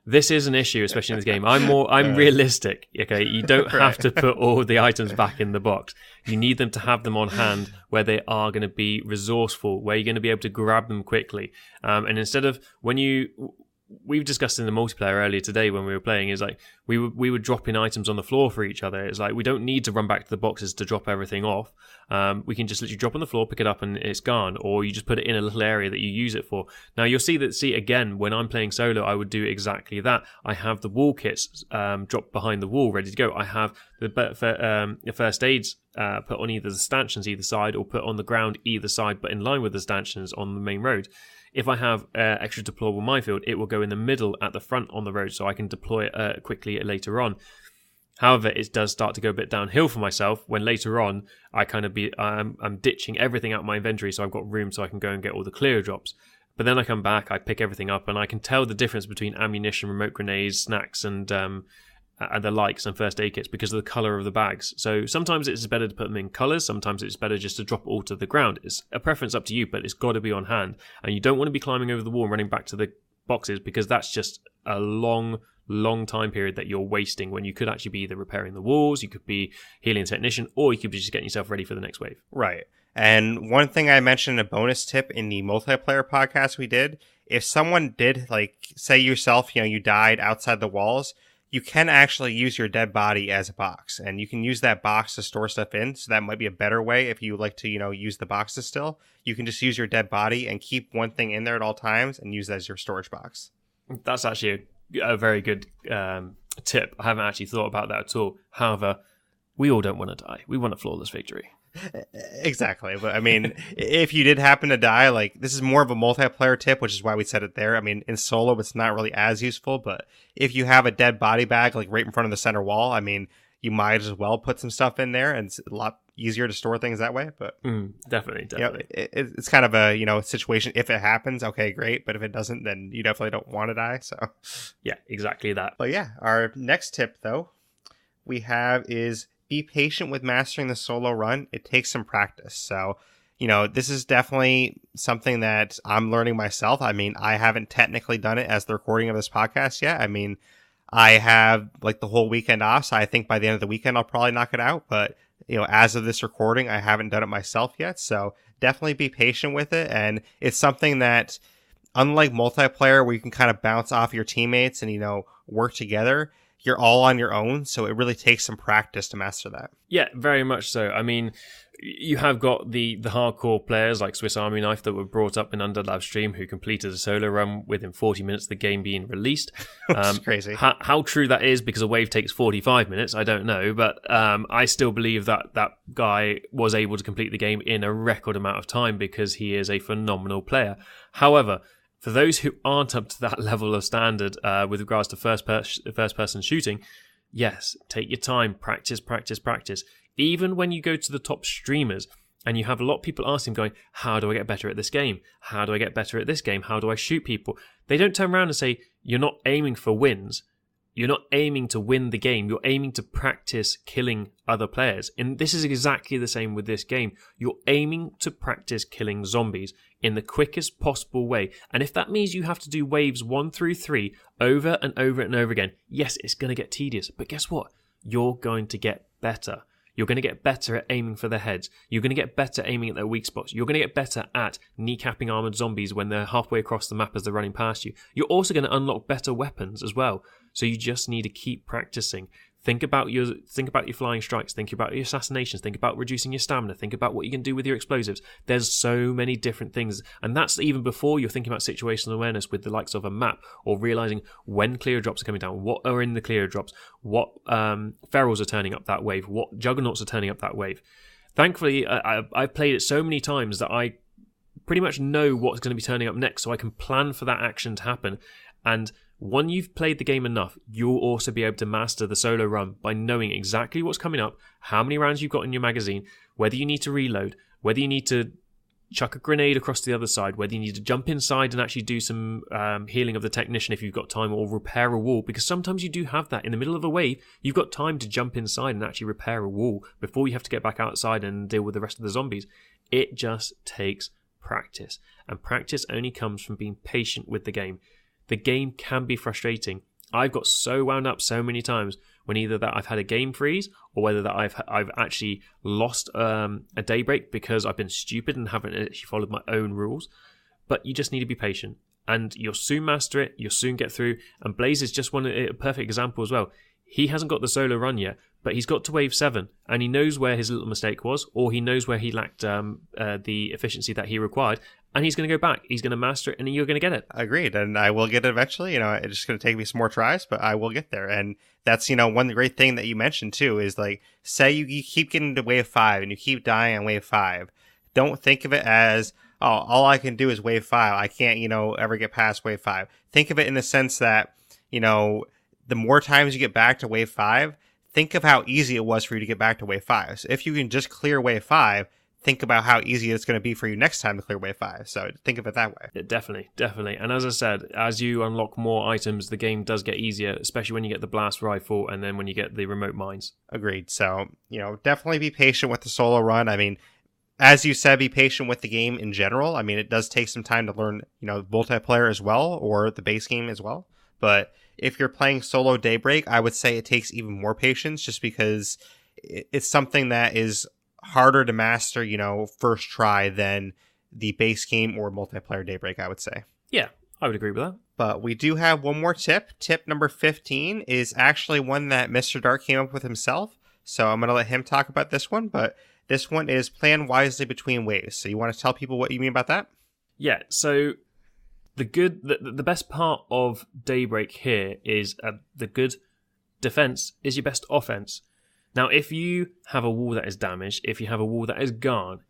This is an issue, especially in this game. I'm realistic. Okay, you don't have to put all the items back in the box. You need them to have them on hand where they are going to be resourceful, where you're going to be able to grab them quickly. And instead of we've discussed in the multiplayer earlier today when we were playing, is like we were dropping items on the floor for each other. It's like we don't need to run back to the boxes to drop everything off. We can just literally drop on the floor, pick it up, and it's gone. Or you just put it in a little area that you use it for. Now you'll see again, when I'm playing solo, I would do exactly that. I have the wall kits dropped behind the wall, ready to go. I have the first aids put on either the stanchions either side, or put on the ground either side, but in line with the stanchions on the main road. If I have extra deployable minefield, it will go in the middle at the front on the road, so I can deploy it quickly later on. However, it does start to go a bit downhill for myself when later on I'm ditching everything out of my inventory, so I've got room so I can go and get all the clear drops. But then I come back, I pick everything up, and I can tell the difference between ammunition, remote grenades, snacks, and the likes, and first aid kits, because of the colour of the bags. So sometimes it's better to put them in colours, sometimes it's better just to drop it all to the ground. It's a preference up to you, but it's got to be on hand. And you don't want to be climbing over the wall and running back to the boxes, because that's just a long time period that you're wasting, when you could actually be either repairing the walls, you could be healing a technician, or you could be just getting yourself ready for the next wave. Right. And one thing I mentioned, a bonus tip in the multiplayer podcast we did, if someone did, like, say yourself, you died outside the walls, you can actually use your dead body as a box, and you can use that box to store stuff in. So that might be a better way if you like to, use the boxes still. You can just use your dead body and keep one thing in there at all times and use that as your storage box. That's actually a very good tip. I haven't actually thought about that at all. However, we all don't want to die. We want a flawless victory. Exactly. But I mean, if you did happen to die, like, this is more of a multiplayer tip, which is why we said it there. I mean, in solo, it's not really as useful, but if you have a dead body bag, like right in front of the center wall, I mean, you might as well put some stuff in there, and it's a lot easier to store things that way. But definitely. It's kind of a, situation. If it happens, okay, great. But if it doesn't, then you definitely don't want to die. So yeah, exactly that. But yeah, our next tip though we have is be patient with mastering the solo run. It takes some practice. So, this is definitely something that I'm learning myself. I mean, I haven't technically done it as the recording of this podcast yet. I mean, I have like the whole weekend off, so I think by the end of the weekend, I'll probably knock it out. But, as of this recording, I haven't done it myself yet. So definitely be patient with it. And it's something that, unlike multiplayer where you can kind of bounce off your teammates and, work together, you're all on your own, so it really takes some practice to master that. Yeah, very much so. I mean, you have got the hardcore players like Swiss Army Knife that were brought up in Underlab Stream who completed a solo run within 40 minutes of the game being released. It's crazy. How true that is, because a wave takes 45 minutes, I don't know. But I still believe that guy was able to complete the game in a record amount of time because he is a phenomenal player. However, for those who aren't up to that level of standard with regards to first-person shooting, yes, take your time, practice. Even when you go to the top streamers and you have a lot of people asking, going, how do I get better at this game? How do I get better at this game? How do I shoot people? They don't turn around and say, you're not aiming for wins. You're not aiming to win the game. You're aiming to practice killing other players. And this is exactly the same with this game. You're aiming to practice killing zombies in the quickest possible way. And if that means you have to do waves 1 through 3 over and over and over again, yes, it's going to get tedious. But guess what? You're going to get better. You're going to get better at aiming for their heads. You're going to get better aiming at their weak spots. You're going to get better at kneecapping armored zombies when they're halfway across the map as they're running past you. You're also going to unlock better weapons as well. So you just need to keep practicing. Think about your flying strikes. Think about your assassinations. Think about reducing your stamina. Think about what you can do with your explosives. There's so many different things. And that's even before you're thinking about situational awareness with the likes of a map, or realizing when clear drops are coming down, what are in the clear drops, what ferals are turning up that wave, what juggernauts are turning up that wave. Thankfully, I've played it so many times that I pretty much know what's going to be turning up next, so I can plan for that action to happen. And when you've played the game enough, you'll also be able to master the solo run by knowing exactly what's coming up, how many rounds you've got in your magazine, whether you need to reload, whether you need to chuck a grenade across to the other side, whether you need to jump inside and actually do some healing of the technician if you've got time, or repair a wall, because sometimes you do have that. In the middle of a wave, you've got time to jump inside and actually repair a wall before you have to get back outside and deal with the rest of the zombies. It just takes practice, and practice only comes from being patient with the game. The game can be frustrating. I've got so wound up so many times when either that I've had a game freeze, or whether that I've actually lost a Daybreak because I've been stupid and haven't actually followed my own rules. But you just need to be patient, and you'll soon master it. You'll soon get through. And Blaise is just a perfect example as well. He hasn't got the solo run yet, but he's got to wave 7, and he knows where his little mistake was, or he knows where he lacked the efficiency that he required, and he's going to go back. He's going to master it, and you're going to get it. Agreed, and I will get it eventually. It's just going to take me some more tries, but I will get there. And that's, one great thing that you mentioned too is, like, say you keep getting to wave 5 and you keep dying on wave 5. Don't think of it as, oh, all I can do is wave 5. I can't, ever get past wave 5. Think of it in the sense that, the more times you get back to wave 5, think of how easy it was for you to get back to wave 5. So if you can just clear wave 5, think about how easy it's going to be for you next time to clear wave 5. So think of it that way. Yeah, definitely. And as I said, as you unlock more items, the game does get easier, especially when you get the blast rifle and then when you get the remote mines. Agreed. So, definitely be patient with the solo run. I mean, as you said, be patient with the game in general. I mean, it does take some time to learn, multiplayer as well, or the base game as well. But if you're playing solo Daybreak, I would say it takes even more patience, just because it's something that is harder to master, first try than the base game or multiplayer Daybreak, I would say. Yeah, I would agree with that. But we do have one more tip. Tip number 15 is actually one that Mr. Dark came up with himself. So I'm going to let him talk about this one. But this one is plan wisely between waves. So you want to tell people what you mean about that? Yeah, so the best part of Daybreak here is the good defense is your best offense. Now, if you have a wall that is damaged, if you have a wall that is gone,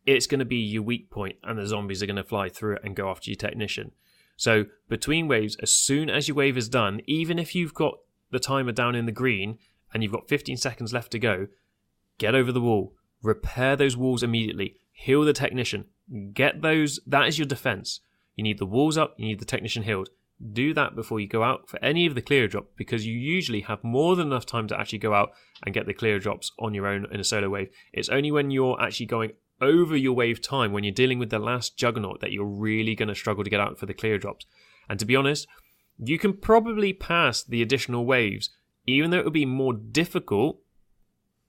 it's going to be your weak point, and the zombies are going to fly through it and go after your technician. So between waves, as soon as your wave is done, even if you've got the timer down in the green and you've got 15 seconds left to go, get over the wall, repair those walls immediately, heal the technician, get those. That is your defense. You need the walls up, you need the technician healed. Do that before you go out for any of the clear drop, because you usually have more than enough time to actually go out and get the clear drops on your own in a solo wave. It's only when you're actually going over your wave time, when you're dealing with the last juggernaut, that you're really going to struggle to get out for the clear drops. And to be honest, you can probably pass the additional waves, even though it will be more difficult,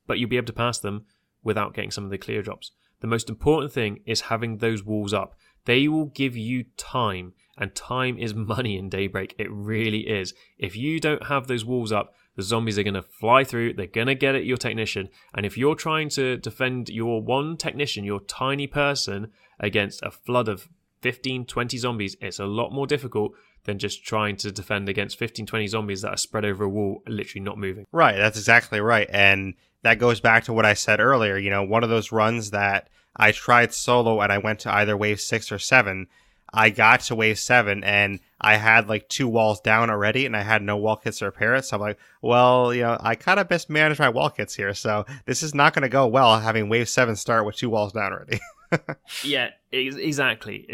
but you'll be able to pass them without getting some of the clear drops. The most important thing is having those walls up. They will give you time, And time is money in Daybreak. It really is. If you don't have those walls up, the zombies are going to fly through. They're going to get at your technician. And if you're trying to defend your one technician, your tiny person, against a flood of 15, 20 zombies, it's a lot more difficult than just trying to defend against 15, 20 zombies that are spread over a wall, literally not moving. Right, that's exactly right. And that goes back to what I said earlier. One of those runs that I tried solo and I went to either wave 6 or 7. I got to wave 7 and I had like 2 walls down already and I had no wall kits to repair it. So I'm like, well, I kind of mismanaged my wall kits here. So this is not going to go well having wave 7 start with 2 walls down already. Yeah, exactly.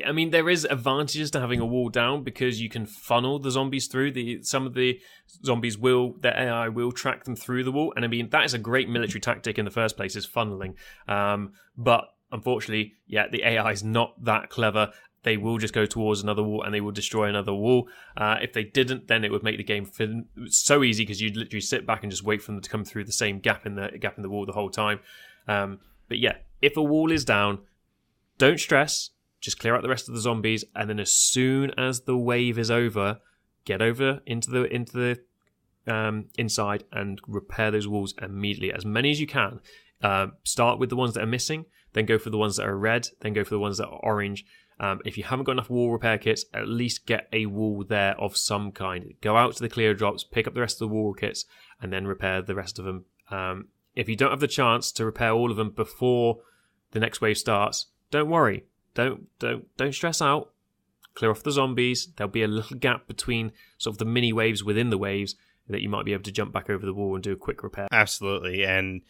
I mean, there is advantages to having a wall down because you can funnel the zombies through. Some of the zombies their AI will track them through the wall. And I mean, that is a great military tactic in the first place, is funneling. But unfortunately, the AI is not that clever. They will just go towards another wall and they will destroy another wall. If they didn't, then it would make the game so easy because you'd literally sit back and just wait for them to come through the same gap in the wall the whole time. But yeah, if a wall is down, don't stress. Just clear out the rest of the zombies, and then as soon as the wave is over, get over into the inside and repair those walls immediately, as many as you can. Start with the ones that are missing, then go for the ones that are red, then go for the ones that are orange. If you haven't got enough wall repair kits, at least get a wall there of some kind. Go out to the clear drops, pick up the rest of the wall kits, and then repair the rest of them. If you don't have the chance to repair all of them before the next wave starts, don't worry. Don't stress out. Clear off the zombies. There'll be a little gap between sort of the mini waves within the waves that you might be able to jump back over the wall and do a quick repair. Absolutely. And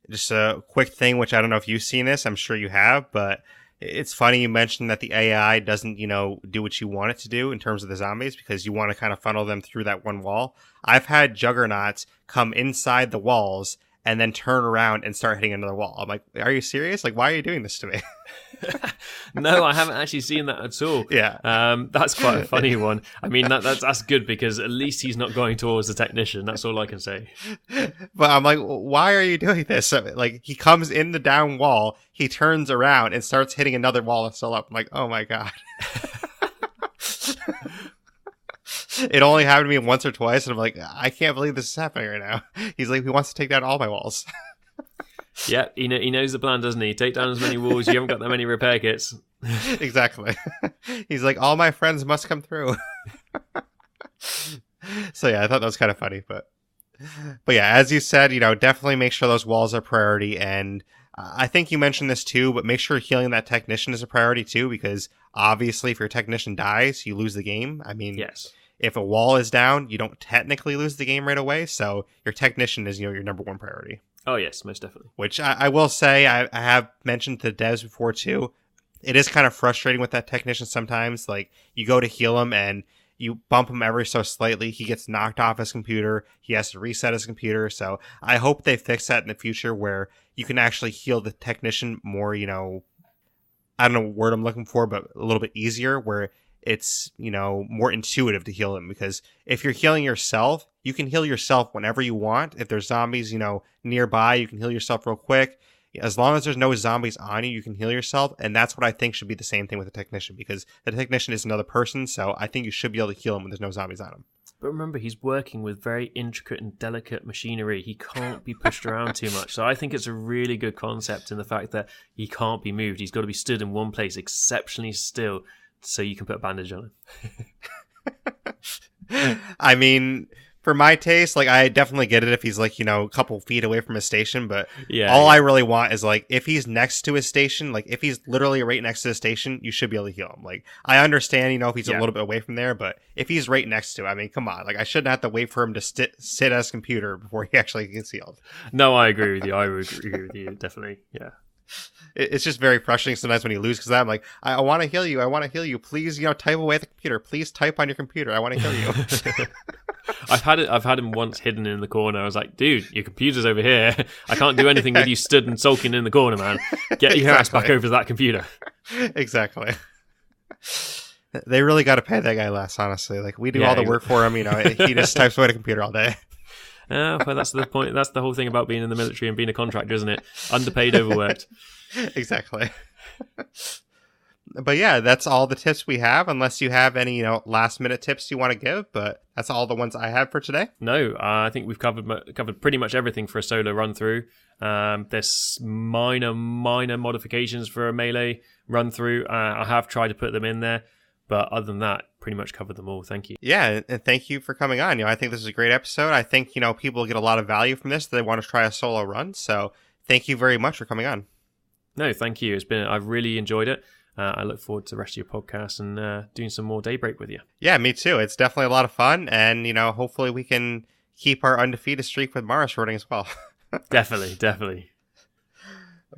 just a quick thing, which I don't know if you've seen this. I'm sure you have, but it's funny you mentioned that the AI doesn't, do what you want it to do in terms of the zombies because you want to kind of funnel them through that one wall. I've had juggernauts come inside the walls and then turn around and start hitting another wall. I'm like, are you serious? Like, why are you doing this to me? No, I haven't actually seen that at all. Yeah. That's quite a funny one. I mean, that's good because at least he's not going towards the technician. That's all I can say. But I'm like, why are you doing this? Like, he comes in the down wall, he turns around and starts hitting another wall that's still up. I'm like, oh my God. It only happened to me once or twice, and I'm like, I can't believe this is happening right now. He's like, he wants to take down all my walls. Yeah, he knows the plan, doesn't he? Take down as many walls, you haven't got that many repair kits. Exactly. He's like, all my friends must come through. So yeah, I thought that was kind of funny, but yeah, as you said, definitely make sure those walls are priority, and I think you mentioned this too, but make sure healing that technician is a priority too, because obviously if your technician dies, you lose the game. I mean, yes. If a wall is down, you don't technically lose the game right away, so your technician is your number one priority. Oh yes, most definitely. Which I will say, I have mentioned to devs before too, it is kind of frustrating with that technician sometimes. Like, you go to heal him and you bump him ever so slightly, he gets knocked off his computer, he has to reset his computer, so I hope they fix that in the future where you can actually heal the technician more, I don't know what word I'm looking for, but a little bit easier, where it's, more intuitive to heal him. Because if you're healing yourself, you can heal yourself whenever you want. If there's zombies, nearby, you can heal yourself real quick. As long as there's no zombies on you, you can heal yourself. And that's what I think should be the same thing with the technician, because the technician is another person. So I think you should be able to heal him when there's no zombies on him. But remember, he's working with very intricate and delicate machinery. He can't be pushed around too much. So I think it's a really good concept in the fact that he can't be moved. He's got to be stood in one place exceptionally still so you can put a bandage on him. I mean, for my taste, like, I definitely get it if he's like, a couple feet away from his station, but I really want is like, if he's next to his station, like if he's literally right next to the station, you should be able to heal him. Like, I understand, if he's a little bit away from there, but if he's right next to, I mean, come on, like, I shouldn't have to wait for him to sit at his computer before he actually gets healed. No, I agree with you. I agree with you, definitely. Yeah. It's just very frustrating sometimes when you lose, because I'm like, I want to heal you. I want to heal you. Please, type away at the computer. Please type on your computer. I want to heal you. I've had him once hidden in the corner. I was like, dude, your computer's over here. I can't do anything with you stood and sulking in the corner, man. Get your ass back over to that computer. Exactly. They really got to pay that guy less, honestly. Like, we do all the work for him. He just types away at a computer all day. Well, that's the point. That's the whole thing about being in the military and being a contractor, isn't it? Underpaid, overworked. Exactly. But yeah, that's all the tips we have, unless you have any, last minute tips you want to give, but that's all the ones I have for today. No, I think we've covered pretty much everything for a solo run through. There's minor modifications for a melee run through. I have tried to put them in there, but other than that, pretty much covered them all. Thank you. Yeah, and thank you for coming on. I think this is a great episode. I think, people get a lot of value from this. They want to try a solo run, so thank you very much for coming on. No, thank you. I've really enjoyed it. I look forward to the rest of your podcast and doing some more Daybreak with you. Yeah, me too. It's definitely a lot of fun, and hopefully we can keep our undefeated streak with Mars running as well. Definitely.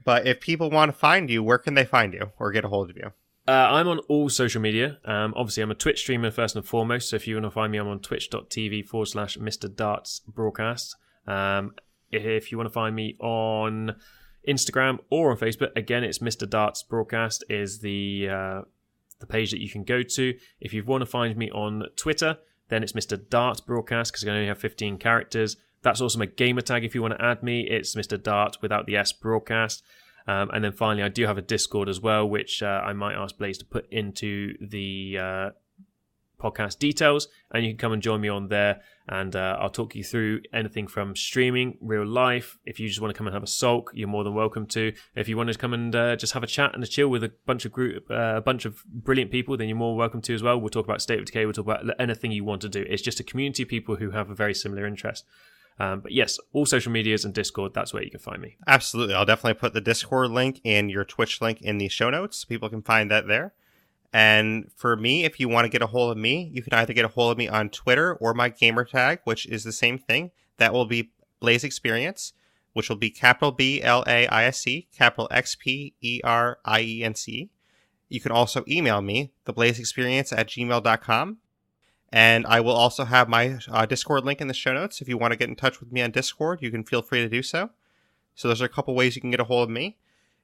But if people want to find you, where can they find you or get a hold of you? I'm on all social media. Obviously, I'm a Twitch streamer first and foremost. So if you want to find me, I'm on twitch.tv/Mr. Darts Broadcast. If you want to find me on Instagram or on Facebook, again, it's Mr. Darts Broadcast is the page that you can go to. If you want to find me on Twitter, then it's Mr. Darts Broadcast because I only have 15 characters. That's also my gamer tag. If you want to add me, it's Mr. Dart without the S Broadcast. And then finally, I do have a Discord as well, which I might ask Blaise to put into the podcast details, and you can come and join me on there, and I'll talk you through anything from streaming, real life. If you just want to come and have a sulk, you're more than welcome to. If you want to come and just have a chat and a chill with a bunch of brilliant people, then you're more welcome to as well. We'll talk about State of Decay, we'll talk about anything you want to do. It's just a community of people who have a very similar interest. But yes, all social medias and Discord, that's where you can find me. Absolutely. I'll definitely put the Discord link and your Twitch link in the show notes. People can find that there. And for me, if you want to get a hold of me, you can either get a hold of me on Twitter or my gamer tag, which is the same thing. That will be Blaise XPerience, which will be capital BLAISE, capital XPERIENCE. You can also email me, theblaisexperience@gmail.com. And I will also have my Discord link in the show notes. If you want to get in touch with me on Discord, you can feel free to do so. So those are a couple ways you can get a hold of me.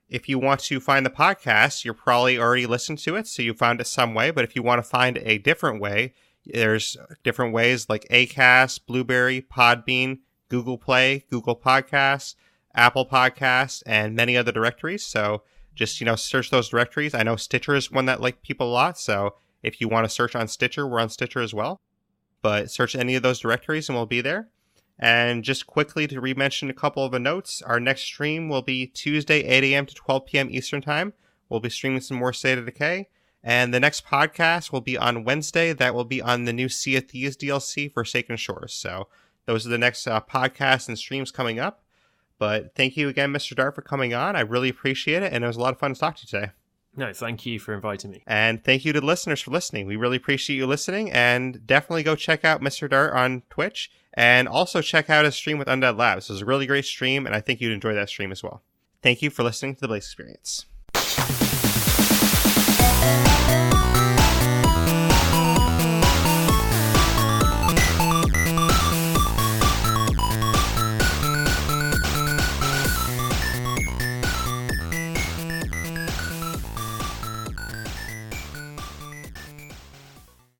If you want to find the podcast, you're probably already listened to it, so you found it some way. But if you want to find a different way, there's different ways like Acast, Blueberry, Podbean, Google Play, Google Podcasts, Apple Podcasts, and many other directories. So just, search those directories. I know Stitcher is one that like people a lot, so if you want to search on Stitcher, we're on Stitcher as well. But search any of those directories and we'll be there. And just quickly to re-mention a couple of the notes, our next stream will be Tuesday, 8 a.m. to 12 p.m. Eastern Time. We'll be streaming some more State of Decay. And the next podcast will be on Wednesday. That will be on the new Sea of Thieves DLC for Forsaken Shores. So those are the next podcasts and streams coming up. But thank you again, Mr. Dart, for coming on. I really appreciate it. And it was a lot of fun to talk to you today. No, thank you for inviting me. And thank you to the listeners for listening. We really appreciate you listening. And definitely go check out Mr. Dart on Twitch. And also check out his stream with Undead Labs. It was a really great stream, and I think you'd enjoy that stream as well. Thank you for listening to the Blaise XPerience.